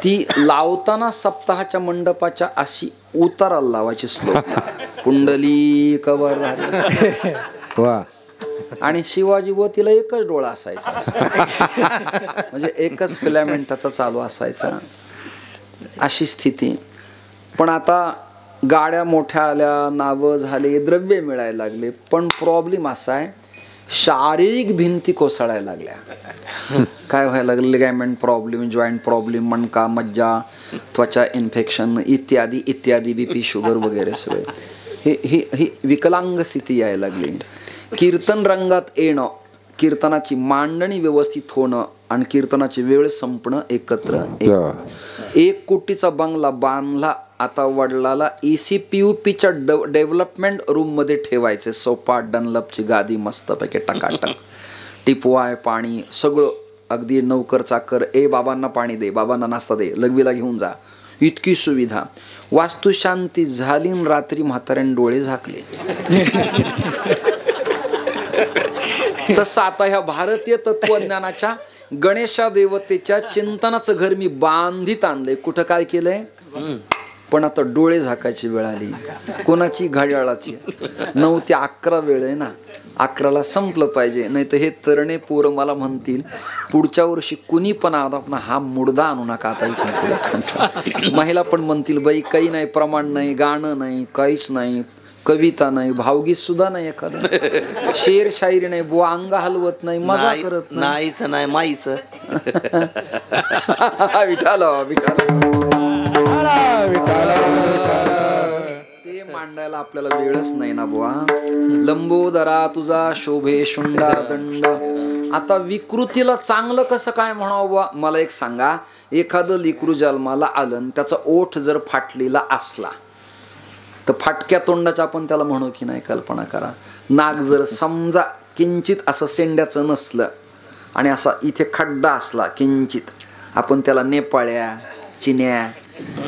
ती लावताना सप्ताहाच्या मंडपाच्या अशी उताराला लावायची श्लोक, पुंडली कवर वा. आणि शिवाजी व तिला एकच डोळा असायचा, म्हणजे एकच फिलामेंट त्याचा चालू असायचा, अशी स्थिती. पण आता गाड्या मोठ्या आल्या, नावं झाले, द्रव्य मिळायला लागले, पण प्रॉब्लेम असा आहे, शारीरिक भिंती कोसळायला लागल्या. काय व्हायला लागले? लिगामेंट प्रॉब्लेम, जॉईंट प्रॉब्लेम, मणका, मज्जा, त्वचा इन्फेक्शन इत्यादी इत्यादी, बीपी, शुगर वगैरे सगळे ही विकलांग स्थिती यायला लागली. कीर्तन रंगात येणं, कीर्तनाची मांडणी व्यवस्थित होणं आणि कीर्तनाची वेळ संपणं एकत्र. 1 कोटीचा बंगला बांधला, आता वडिलाला ECPUPच्या डेव्हलपमेंट रूम मध्ये ठेवायचे. सोपा, डनलपची गादी मस्तपैकी टकाटक, टिपवाय, पाणी सगळं अगदी. नौकर चाकर, बाबांना पाणी दे, बाबांना नाश्ता दे, लघवीला घेऊन जा, इतकी सुविधा. वास्तुशांती झाली, रात्री म्हाताऱ्याने डोळे झाकले. तसं आता ह्या भारतीय तत्वज्ञानाच्या गणेशा देवतेच्या चिंतनाचं घर मी बांधित आणलंय. कुठं काय केलंय? पण आता डोळे झाकायची वेळ आली. कोणाची? घड्याळाची. 9 ते 11 वेळ आहे ना, 11ला संपलं पाहिजे, नाही तर हे तरणे पोरं मला म्हणतील पुढच्या वर्षी कुणी पण आपण हा मुडदा आणू नका आता इथून पुढे. महिला पण म्हणतील बाई काही नाही, प्रमाण नाही, गाणं नाही, काहीच नाही, कविता नाही, भावगीत सुद्धा नाही, एखादं शेर शायरी नाही, बुवा अंग हलवत नाही, मजा करत नाहीच नाही, माईच. विठाला विठाला ते मांडायला कळायला आपल्याला वेळच नाही ना बुवा. लंबोदरा तुझा शोभे शुंडा दंड. आता विकृतीला चांगलं कसं काय म्हणावं बुवा? मला एक सांगा, एखादं लेकरू जन्माला आलं आणि त्याचा ओठ जर फाटलेला असला तर फाटक्या तोंडाचं आपण त्याला म्हणू की नाही? कल्पना करा. नाक जर समजा किंचित असं शेंड्याचं नसलं आणि असा इथे खड्डा असला किंचित, आपण त्याला नेपाळ्या चिन्या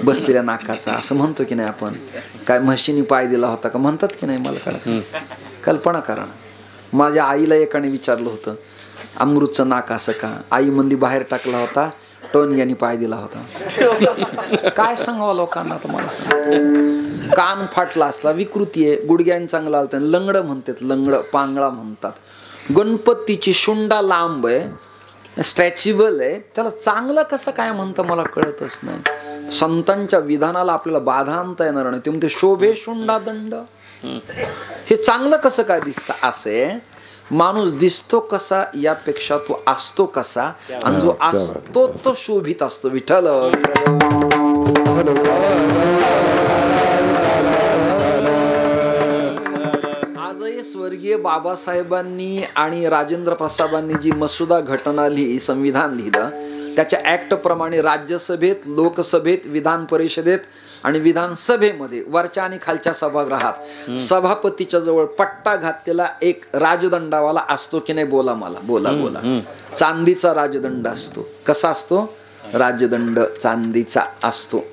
बसलेल्या नाकाचा असं म्हणतो की नाही आपण? काय म्हशीनी पाय दिला होता का म्हणतात की नाही? मला कळत. कल्पना करा ना. माझ्या आईला एकाने विचारलं होतं, अमृतचं नाक असं का? आई म्हणली बाहेर टाकला होता, टोनग्यानी पाय दिला होता. काय सांगावं लोकांना? आता मला सांग. कान फाटला असला विकृती आहे, गुडघ्यान चांगला आलता, लंगड म्हणतात, लंगड पांगळा म्हणतात. गणपतीची शुंडा लांब आहे, स्ट्रेचेबल आहे, त्याला चांगलं कसं काय म्हणतं मला कळतच नाही. संतांच्या विधानाला आपल्याला बाधा आणता येणार नाही. ते म्हणते शोभे शुंडा दंड. हे चांगलं कसं काय दिसतं? असे माणूस दिसतो कसा यापेक्षा तो असतो कसा, आणि जो असतो तो शोभित असतो. विठ्ठल आजही स्वर्गीय बाबासाहेबांनी आणि राजेंद्र प्रसादांनी जी मसुदा घटना लिही, संविधान लिहिलं, त्याच्या ऍक्ट प्रमाणे राज्यसभेत, लोकसभेत, विधान परिषदेत आणि विधानसभेमध्ये वरच्या आणि खालच्या सभागृहात सभापतीच्या जवळ पट्टा घातलेला एक राजदंडावाला असतो की नाही? बोला मला, बोला बोला. चांदीचा राजदंड असतो. कसा असतो? राजदंड चांदीचा असतो.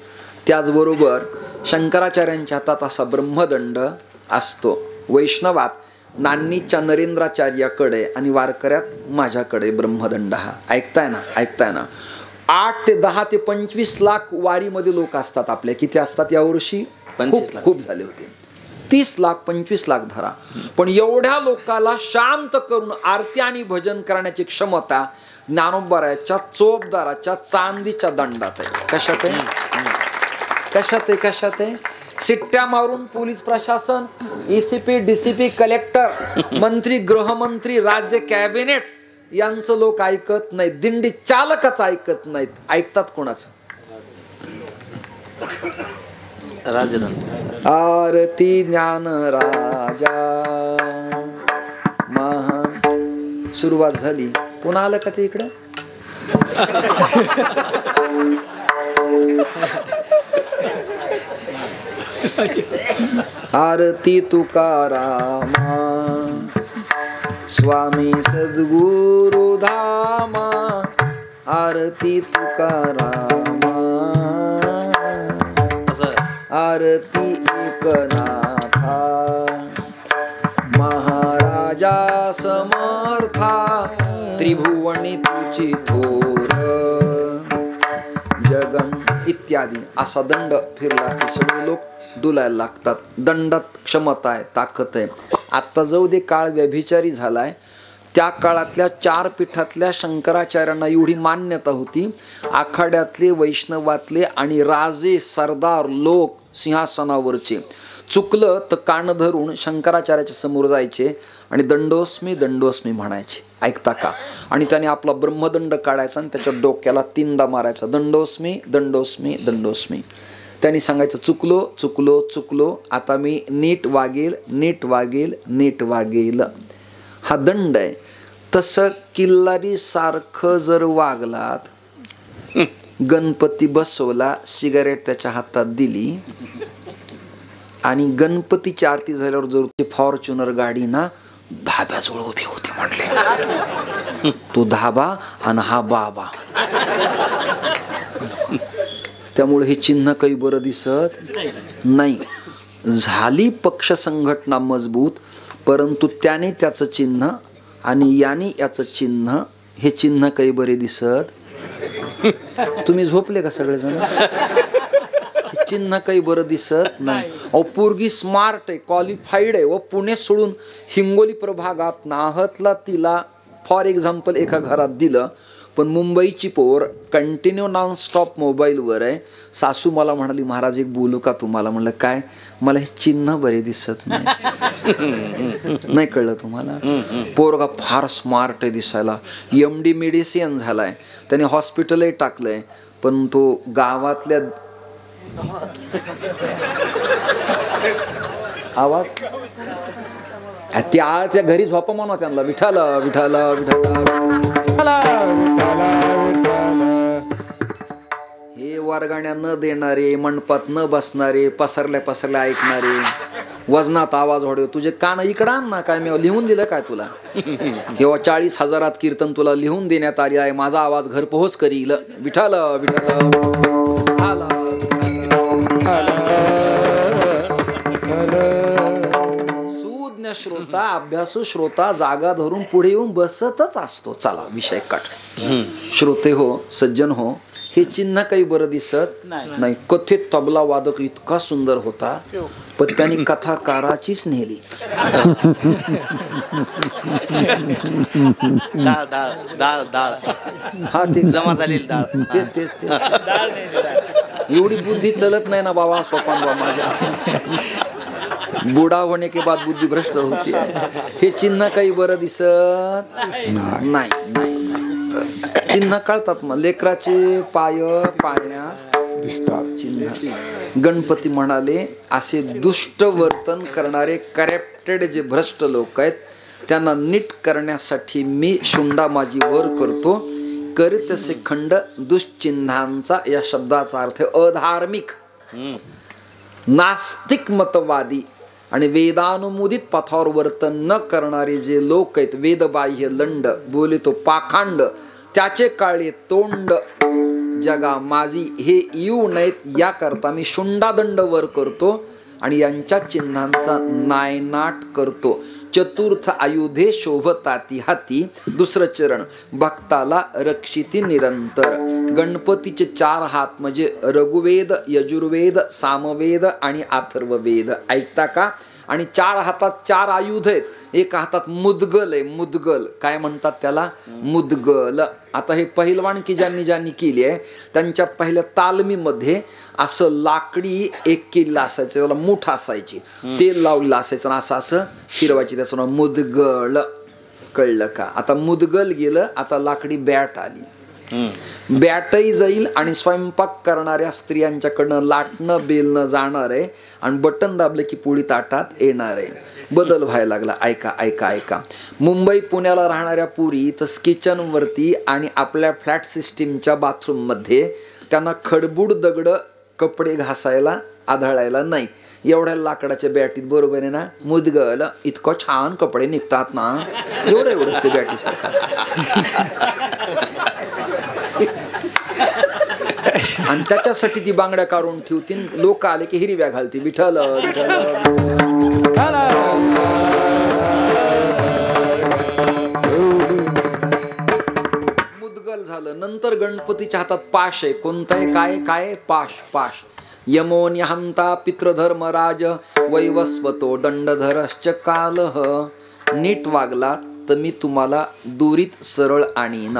त्याचबरोबर शंकराचार्यांच्या हातात असा ब्रह्मदंड असतो. वैष्णवात नान्नीच्या नरेंद्राचार्याकडे आणि वारकऱ्यात माझ्याकडे ब्रह्मदंड हा. ऐकताय ना? ऐकताय ना? 8 ते 10 ते 25 लाख वारीमध्ये लोक असतात आपल्या. किती असतात यावर्षी? खूप झाले होते. 30 लाख 25 लाख धरा. पण एवढ्या लोकाला शांत करून आरती आणि भजन करण्याची क्षमता ज्ञानोबाराच्या चोपदाराच्या चांदीच्या दंडात आहे. कशात आहे? कशात आहे? कशात आहे? सिट्ट्या मारून पोलीस प्रशासन, ECP, DCP, कलेक्टर, मंत्री, गृहमंत्री, राज्य कॅबिनेट यांचं लोक ऐकत नाहीत. दिंडी चालकच ऐकत नाहीत. ऐकतात कोणाचं? राजदंड. आरती ज्ञान राजा महा. सुरुवात झाली. पुन्हा आलं का ते इकडं? आरती तुकारामा स्वामी सद्गुरु धामा. आरती तुकारामा आरती एकनाथा. महाराजा समर्था त्रिभुवनी तुझी थोर. जगन इत्यादी असा दंड फिरला की सगळे लोक डुलायला लागतात. दंडात क्षमता आहे, ताकद आहे. आता जाऊ दे काळ व्यभिचारी झालाय, त्या काळातल्या 4 पीठातल्या शंकराचार्यांना एवढी मान्यता होती. आखाड्यातले, वैष्णवातले आणि राजे सरदार लोक सिंहासनावरचे चुकलं तर कान धरून शंकराचार्याच्या समोर जायचे आणि दंडोस्मी दंडोस्मी म्हणायचे. ऐकता का? आणि त्याने आपला ब्रह्मदंड काढायचा आणि त्याच्या डोक्याला 3दा मारायचा. दंडोस्मी दंडोस्मी दंडोस्मी. त्यांनी सांगायचं चुकलो चुकलो चुकलो, आता मी नीट वागेल नीट वागेल नीट वागेल. हा दंड आहे. तसं किल्लारी सारखं जर वागलात, गणपती बसवला, सिगारेट त्याच्या हातात दिली आणि गणपतीची आरती झाल्यावर जर ती फॉर्च्युनर गाडी ना धाब्याजवळ उभी होती म्हटले, तो धाबा आणि हा बाबा. त्यामुळे हे चिन्ह काही बरं दिसत नाही. झाली पक्ष संघटना मजबूत, परंतु त्याने त्याचं चिन्ह आणि याने याचं चिन्ह, हे चिन्ह काही बरे दिसत. तुम्ही झोपले का सगळेजण? चिन्ह काही बरं दिसत नाही. अहो पोरगी स्मार्ट आहे, क्वालिफाईड आहे व पुणे सोडून हिंगोली प्रभागात नाहतला तिला फॉर एक्झाम्पल एका घरात दिलं, पण मुंबईची पोर कंटिन्यू नॉनस्टॉप मोबाईलवर आहे. सासू मला म्हणाली महाराज एक बोलू का तुम्हाला? म्हणलं काय? मला हे चिन्ह बरे दिसत नाही. नाही कळलं तुम्हाला? पोरगा फार स्मार्ट आहे दिसायला, MD मेडिसिन झालाय, त्याने हॉस्पिटलही टाकलंय, पण तो गावातल्या आवाज त्या घरी झोपा म्हणा त्यांना. विठाल विठाल विठाल. हे वर्गाण्या न देणारे, मंडपात न बसणारे, पसरल्या पसरल्या ऐकणारे, वजनात आवाज वाढव. तुझे कान इकडं आण ना. काय मी लिहून दिलं काय तुला? किंवा 40,000 कीर्तन तुला लिहून देण्यात आली आहे. माझा आवाज घरपोहोच करील. विठाल विठाल. सुज्ञ श्रोता, अभ्यासू श्रोता जागा धरून पुढे येऊन बसतच असतो. चला विषय कट. श्रोते हो, सज्जन हो, हे चिन्ह काही बरं दिसत नाही. कथेत तबला वादक इतका सुंदर होता, पण त्यांनी कथाकाराचीच नेली. डाळ डाळ डाळ डाळ. हा ते जमा झालेली डाळ. तेच एवढी बुद्धी चलत नाही ना बाबा. सोपान बाबा माझ्या बुडा होने के बाद बुद्धी भ्रष्ट होती है. हे चिन्ह काही बरं दिसत नाही. चिन्ह कळतात मग. लेकराचे पाय पाळण्यात चिन्ह. गणपती म्हणाले, असे दुष्ट वर्तन करणारे करप्टेड जे भ्रष्ट लोक आहेत त्यांना नीट करण्यासाठी मी शुंडा माझी वर करतो. करीत असे खंड दुष्चिन्हांचा या शब्दाचा अर्थ अधार्मिक, नास्तिक मतवादी आणि वेदानुमोदित पथावर वर्तन न करणारे जे लोक आहेत, वेदबाह्य लंड बोले तो पाखांड, त्याचे काळे तोंड जगा माझी हे येऊ नयेत याकरता मी शुंडादंड वर करतो आणि यांच्या चिन्हांचा नायनाट करतो. चतुर्थ आयुधे शोभताती हाती. दुसरं चरण, भक्ताला रक्षिती निरंतर. गणपतीचे 4 हात म्हणजे रघुवेद, यजुर्वेद, सामवेद आणि अथर्ववेद. ऐकता का? आणि 4 हातात 4 आयुध आहेत. एका हातात मुदगल आहे. मुदगल काय म्हणतात त्याला? मुदगल. आता हे पहिलवान की ज्यांनी केली आहे त्यांच्या पहिल्या तालमीमध्ये असं लाकडी एक किल्ला असायचं, त्याला मूठ असायची, तेल लावलेलं असायचं आणि असं फिरवायची. त्याचं नाव मुदगल. कळलं का? आता मुदगल गेलं, आता लाकडी बॅट आली. बॅटही जाईल आणि स्वयंपाक करणाऱ्या स्त्रियांच्याकडनं लाटणं बेलणं जाणार आहे आणि बटन दाबले की पोळी ताटात येणार आहे. बदल व्हायला लागला. ऐका ऐका ऐका. मुंबई पुण्याला राहणाऱ्या पुरी तर किचनवरती आणि आपल्या फ्लॅट सिस्टीमच्या बाथरूममध्ये त्यांना खडबूड दगड कपडे घासायला आढळायला नाही. एवढ्या लाकडाच्या बॅटीत, बरोबर आहे ना? मुदगल. इतकं छान कपडे निघतात ना. एवढंच ते बॅटीसारखं आणि त्याच्यासाठी ती बांगड्या काढून ठेवतील. लोक आले की हिरव्या घालते. विठ्ठल मुदगल झालं. नंतर गणपतीच्या हातात पाश आहे. कोणतं आहे? काय काय? पाश. यमोन्यहंता पितृधर्मराज वैवस्वतो दंडधरश्च कालः. नीट वागला तर मी तुम्हाला दुरीत सरळ आणीन.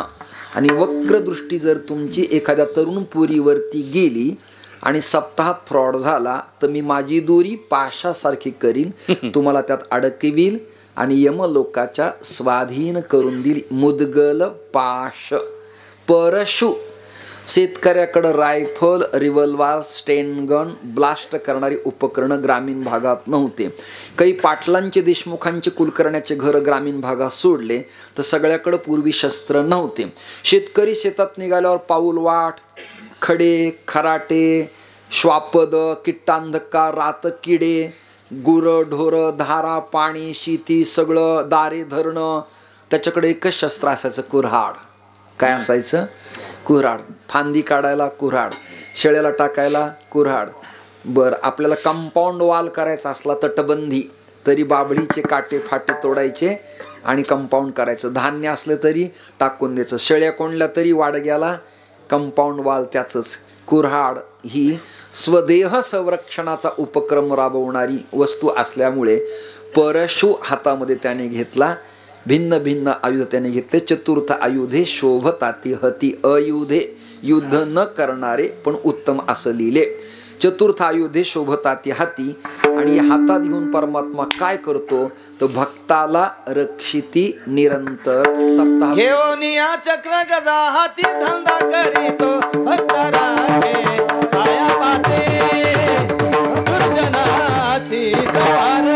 आणि वक्रदृष्टी जर तुमची एखाद्या तरुण पुरीवरती गेली आणि सप्ताहात फ्रॉड झाला तर मी माझी दोरी पाशासारखी करील, तुम्हाला त्यात अडकवील आणि यमलोकाच्या स्वाधीन करून देईल. मुदगल पाश. परशु. शेतकऱ्याकडं रायफल, रिव्हॉल्वर, स्टेनगन, ब्लास्ट करणारी उपकरणं ग्रामीण भागात नव्हते. काही पाटलांचे, देशमुखांचे, कुलकर्ण्याचे घर ग्रामीण भागात सोडले तर सगळ्याकडं पूर्वी शस्त्र नव्हते. शेतकरी शेतात निघाल्यावर पाऊलवाट, खडे, खराटे, श्वापद, किट्टांधकार, रातकिडे, गुरं ढोरं, धारा, पाणी, शेती सगळं, दारे धरणं. त्याच्याकडे एकच शस्त्र असायचं, कुऱ्हाड. काय असायचं? कुऱ्हाड. फांदी काढायला कुऱ्हाड, शेळ्याला टाकायला कुऱ्हाड. बरं, आपल्याला कंपाऊंड वॉल करायचा असला तटबंदी तरी बाबळीचे काटे फाटे तोडायचे आणि कंपाऊंड करायचं. धान्य असलं तरी टाकून द्यायचं. शेळ्या कोंडल्या तरी वाडग्याला कंपाऊंड वॉल त्याचंच. कुऱ्हाड ही स्वदेह संरक्षणाचा उपक्रम राबवणारी वस्तू असल्यामुळे परशु हातामध्ये त्याने घेतला. भिन्न भिन्न आयुध त्याने घेतले. चतुर्थ आयुधे शोभताती हती. अयुधे, युद्ध न करणारे पण उत्तम असं लिहिले. चतुर्थ आयुधे शोभताती हाती. आणि हातात घेऊन परमात्मा काय करतो तर भक्ताला रक्षिती निरंतर. सप्ताह घेऊनिया चक्र गदा हाती धंदा करीतो भक्तराखे आया बाते दुर्जनाची द्वार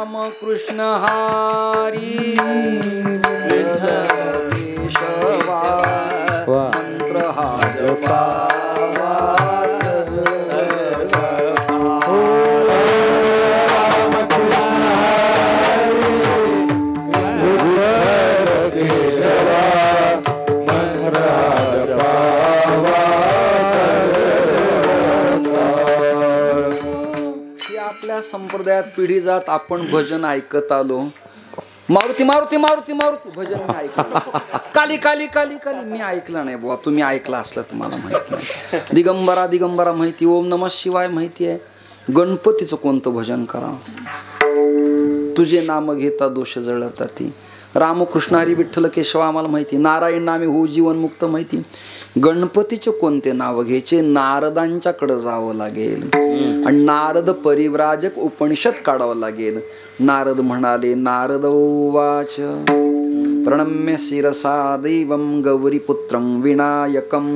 राम कृष्ण हरी केशवा वा मंत्र हा जपावा आपल्या संप्रदायात पिढी जात आपण भजन ऐकत आलो. मारुती मारुती मारुती मारुती भजन मी ऐकलं. काली काली काली काली मी ऐकलं नाही बुवा. तुम्ही ऐकलं असलं तुम्हाला माहित नाही. दिगंबरा दिगंबरा माहिती, ओम नमः शिवाय माहिती आहे. गणपतीचं कोणतं भजन करा? तुझे नाम घेता दोष जळता ती. रामकृष्ण हरी विठ्ठल केशव आम्हाला माहिती. नारायण नामे हो जीवन मुक्त माहिती. गणपतीचे कोणते नाव घ्यायचे? नारदांच्याकडे जावं लागेल आणि नारद परिव्राजक उपनिषद काढावं लागेल. नारद म्हणाले, नारद उवाच प्रणम्य शिरसा दैवं गौरीपुत्रं विनायकं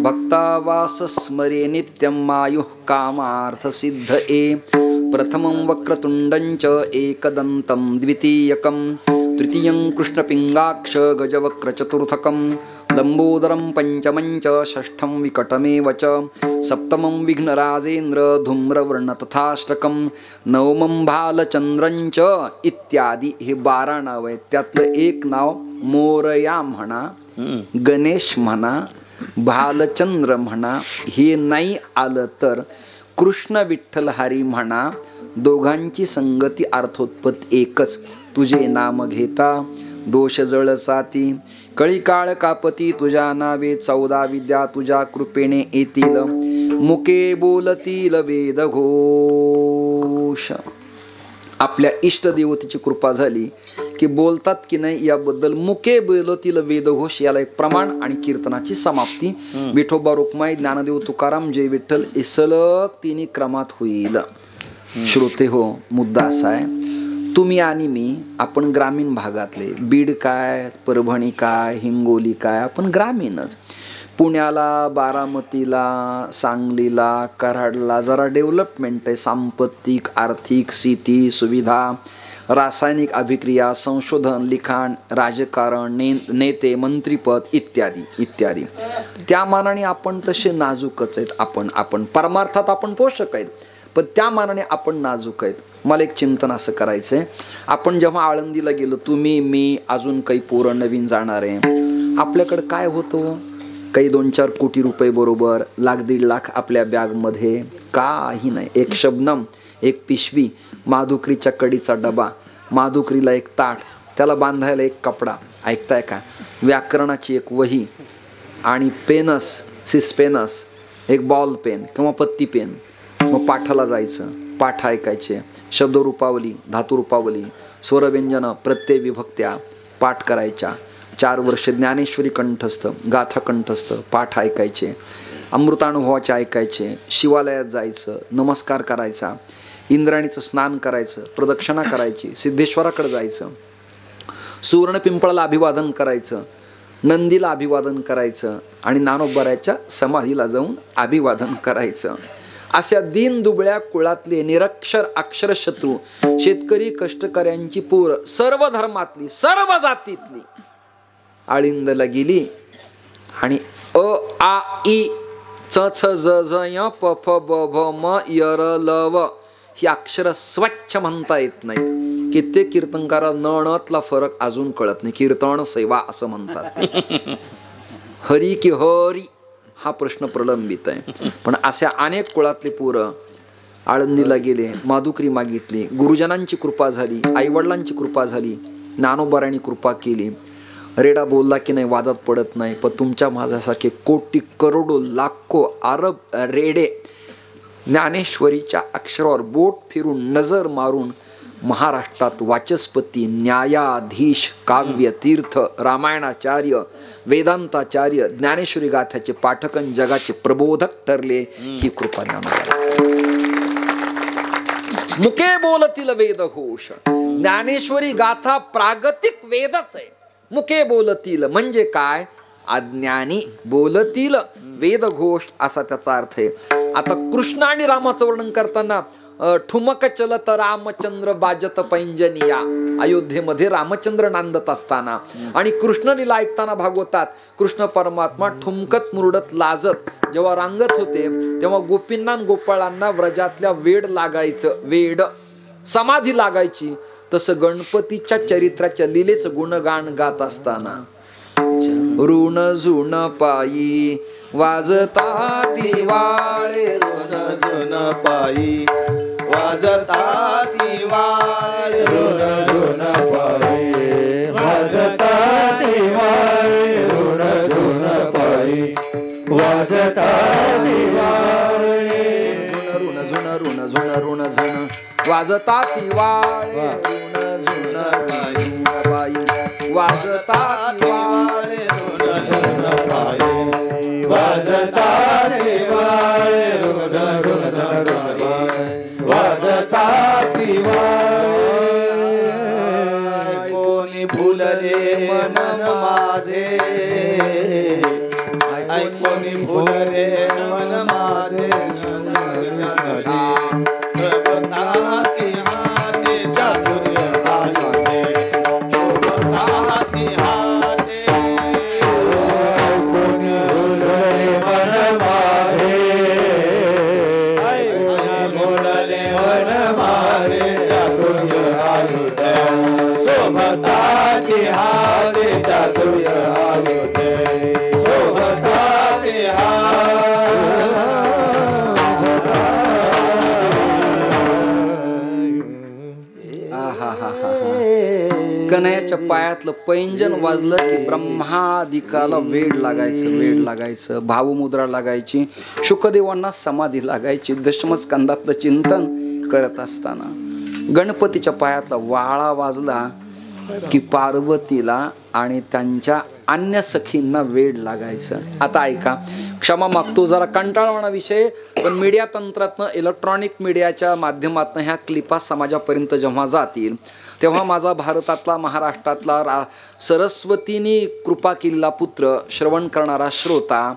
भक्तावास स्मरे नित्यं आयुः कामार्थ सिद्धये. प्रथमं वक्रतुण्डं च एकदन्तं द्वितीयकं तृतीयं कृष्णपिङ्गाक्ष गजवक्रचतुर्थकं लंबोदरं पंचमं च षष्ठं विकटमेव च सप्तमं विघ्नराजेन्द्र धूम्रवर्ण तथाष्टकं नवमं भालचंद्रं च इत्यादी. हे 12 नाव आहेत. त्यातलं एक नाव मोरया म्हणा, गणेश म्हणा, भालचंद्र म्हणा. हे नाही आलं तर कृष्ण विठ्ठल हरी म्हणा. दोघांची संगती अर्थोत्पत्ती एकच. तुझे नाम घेता दोष जळसाती. कळी काळ कापती तुझ्या नावे 14 विद्या तुझ्या कृपेने येतील. मुके बोलतील वेद घोष. आपल्या इष्टदेवतेची कृपा झाली की बोलतात की नाही याबद्दल मुके बोलतील वेदघोष. याला एक प्रमाण आणि कीर्तनाची समाप्ती. विठोबा रुक्माई ज्ञानदेव तुकाराम जय विठ्ठल हे सलग 3 क्रमात होईल. श्रोते हो, मुद्दा असा आहे, तुम्ही आणि मी आपण ग्रामीण भागातले. बीड काय, परभणी काय, हिंगोली काय, आपण ग्रामीणच. पुण्याला, बारामतीला, सांगलीला, कराडला जरा डेव्हलपमेंट आहे. सांपत्तिक, आर्थिक स्थिती, सुविधा, रासायनिक अभिक्रिया, संशोधन, लिखाण, राजकारण, नेते, मंत्रीपद इत्यादी इत्यादी. त्या मानाने आपण तसे नाजूकच आहेत. आपण परमार्थात आपण पोषक आहेत, पण त्या मानाने आपण नाजूक आहेत. मला एक चिंतन असं करायचं आहे, आपण जेव्हा आळंदीला गेलो, तुम्ही, मी, अजून काही पोरं नवीन जाणार आहे, आपल्याकडं काय होतं? काही 2-4 कोटी रुपये बरोबर, 1-1.5 लाख आपल्या बॅगमध्ये, काही नाही. एक शबनम, एक पिशवी, माधुकरीच्या कडीचा डबा, माधुकरीला एक ताट, त्याला बांधायला एक कपडा. ऐकताय का? व्याकरणाची एक वही आणि पेनस, सिस्पेनस, एक बॉल पेन किंवा पत्ती पेन. मग पाठाला जायचं, पाठ ऐकायचे, शब्दरूपावली, धातुरूपावली, स्वरव्यंजन, प्रत्यय विभक्त्या पाठ करायच्या. 4 वर्ष ज्ञानेश्वरी कंठस्थ, गाथा कंठस्थ पाठ ऐकायचे, अमृतानुभवाचे ऐकायचे, शिवालयात जायचं, नमस्कार करायचा, इंद्राणीचं स्नान करायचं, प्रदक्षिणा करायची, सिद्धेश्वराकडे जायचं, सुवर्ण पिंपळाला अभिवादन करायचं, नंदीला अभिवादन करायचं आणि ज्ञानोबराच्या समाधीला जाऊन अभिवादन करायचं. अशा दीनदुबळ्या कुळातले निरक्षर अक्षरशत्रू शेतकरी कष्टकऱ्यांची पोर, सर्व धर्मातली, सर्व जातीतली आळिंदला गेली आणि अ आ इ च छ ज ज य प फ ब भ म य र ल व ही अक्षर स्वच्छ म्हणता येत नाहीत. कित्येक कीर्तनकारा नणतला फरक अजून कळत नाही. कीर्तन सेवा असं म्हणतात. हरी की हरी हा प्रश्न प्रलंबित आहे. पण अशा अनेक कुळातले पोरं आळंदीला गेले, माधुकरी मागितली, गुरुजनांची कृपा झाली, आईवडिलांची कृपा झाली, ज्ञानोबारांनी कृपा केली. रेडा बोलला की नाही वादात पडत नाही. पण तुमच्या माझ्यासारखे कोटी करोडो लाखो अरब रेडे ज्ञानेश्वरीच्या अक्षरावर बोट फिरून नजर मारून महाराष्ट्रात वाचस्पती, न्यायाधीश, काव्यतीर्थ, रामायणाचार्य, वेदांताचार्य, ज्ञानेश्वरी गाथ्याचे पाठकन जगाचे प्रबोधक ठरले. ही कृपा ज्ञानोबा. मुके बोलतील वेदघोष. ज्ञानेश्वरी गाथा प्रागतिक वेदच आहे. मुके बोलतील म्हणजे काय? अज्ञानी बोलतील वेदघोष असा त्याचा अर्थ आहे. आता कृष्ण आणि रामाचं वर्णन करताना ठुमक चलत रामचंद्र बाजत पैंजनिया. अयोध्येमध्ये रामचंद्र नांदत असताना आणि कृष्ण लीला ऐकताना भागवतात कृष्ण परमात्मा ठुमकत मुरडत लाजत जेव्हा रांगत होते तेव्हा गोपींना गोपाळांना व्रजातल्या वेड लागायचं, वेड समाधी लागायची. तसं गणपतीच्या चरित्राच्या लीलेचं गुणगान गात असताना ऋण झुण पायी वाजता दिवाळे, ऋण झुण पायी वाजता दिवाळे, ऋण झुण पायी वाजता दिवाळे, ऋण झुण पायी वाजता दिवाळे. ऋण झुण ऋण झुण ऋण झुण वाजता दिवाळे, ऋण झुण पायी वाजता दिवाळे, ऋण झुण पायी वाजता दिवाळे, ऋण झुण पायी वाजता दिवाळे. कोणी फुलले मन माझे, कोणी फुलले मन माझे, प्रभुताती हाते चातुर्य आयुधे, प्रभुताती हाते. कोणी फुलले मन माझे, कोणी फुलले मन माझे, चातुर्य आयुधे, प्रभुताती हाते चातुर्य आयुधे, प्रभुताती हाते. कन्हैयाच्या पायातलं पैंजन वाजलं की ब्रह्मादिकाला वेड लागायचं, वेड लागायचं, भावमुद्रा लागायची, शुकदेवांना समाधी लागायची. दशमस्कंदातलं चिंतन करत असताना गणपतीच्या पायातला वाळा वाजला की पार्वतीला आणि त्यांच्या अन्य सखींना वेड लागायचं. आता ऐका, क्षमा मागतो, जरा कंटाळवाणा विषय, पण मीडिया तंत्रातनं, इलेक्ट्रॉनिक मीडियाच्या माध्यमातून ह्या क्लिपा समाजापर्यंत जेव्हा जातील तेव्हा माझा भारतातला, महाराष्ट्रातला सरस्वतीने कृपा केलेला पुत्र श्रवण करणारा श्रोता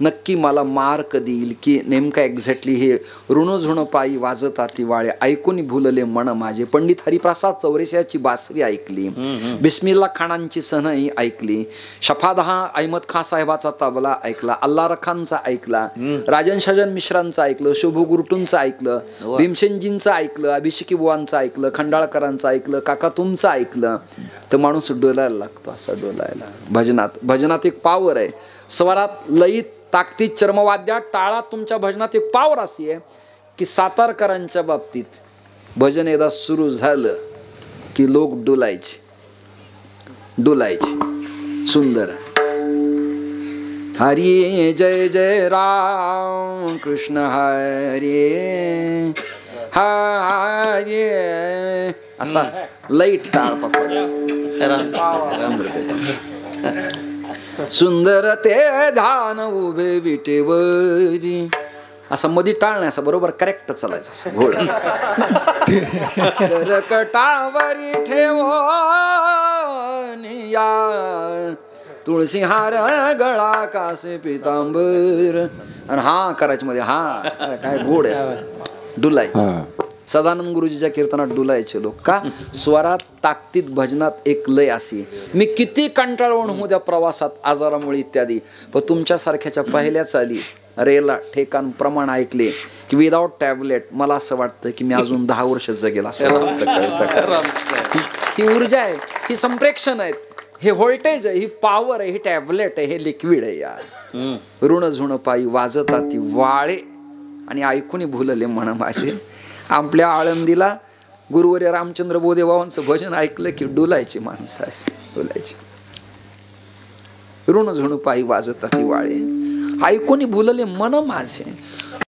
नक्की मला मार्क देईल की नेमका एक्झॅक्टली हे ऋण पायी वाजता तिवाळे ऐकून भुलले मन माझे. पंडित हरिप्रसाद चौरेसियाची बासरी ऐकली, बिस्मिल्ला खानांची सनई ऐकली, शफादहा अहमद खान साहेबाचा तबला ऐकला, अल्लार खानचा ऐकला, राजन शाजन मिश्रांचं ऐकलं, शुभू गुरटूंचं ऐकलं, भीमसेनजींचं ऐकलं, अभिषेकी बुवांचं ऐकलं, खंडाळकरांचं ऐकलं, काका तुमचं ऐकलं, तर माणूस डोलायला लागतो. असा डोलायला भजनात एक पावर आहे, स्वरात, लयीत, ताकदीत, चर्मवाद्यात, टाळात तुमच्या भजनात एक पावर अशी आहे की सातारकरांच्या बाबतीत भजन एकदा सुरू झालं की लोक डोलायचे. सुंदर. हरी जय जय राम कृष्ण हरे हरे, असा लईट टाळ सुंदर ते ध्यान उभे विटेवरी, असा मधी टाळणे, असं बरोबर करेक्ट चालायचं असं घोड. कटावरी ठेवनिया तुळशी हार गळा कासे पितांबर, आणि हा करायच्या मध्ये हा काय गोड आहे असं डुलायचं. सदानंद गुरुजीच्या कीर्तनात डुलायचे लोक का? स्वरात, ताकदीत, भजनात एक लय अशी. मी किती कंटाळवण होऊ द्या प्रवासात, आजारामुळे इत्यादी, पण तुमच्यासारख्याच्या पहिल्या चाली रेला ठेकाण प्रमाण ऐकले की विदाउट टॅबलेट मला असं वाटतं की मी अजून 10 वर्ष जगेल असं वाटतं. ही ऊर्जा आहे, ही संप्रेक्षण आहेत, हे व्होल्टेज आहे, ही पॉवर आहे, ही टॅबलेट आहे, हे लिक्विड आहे यार. ऋण झुण पायी वाजता ती वाळे आणि ऐकून भुलले मन माझे. आपल्या आळंदीला गुरुवर्य रामचंद्र बोधेबाबांचं भजन ऐकलं की डोलायची माणसं, डोलायची. ऋण झुण पायी वाजता ती वाळे ऐकून भुलले मन माझे.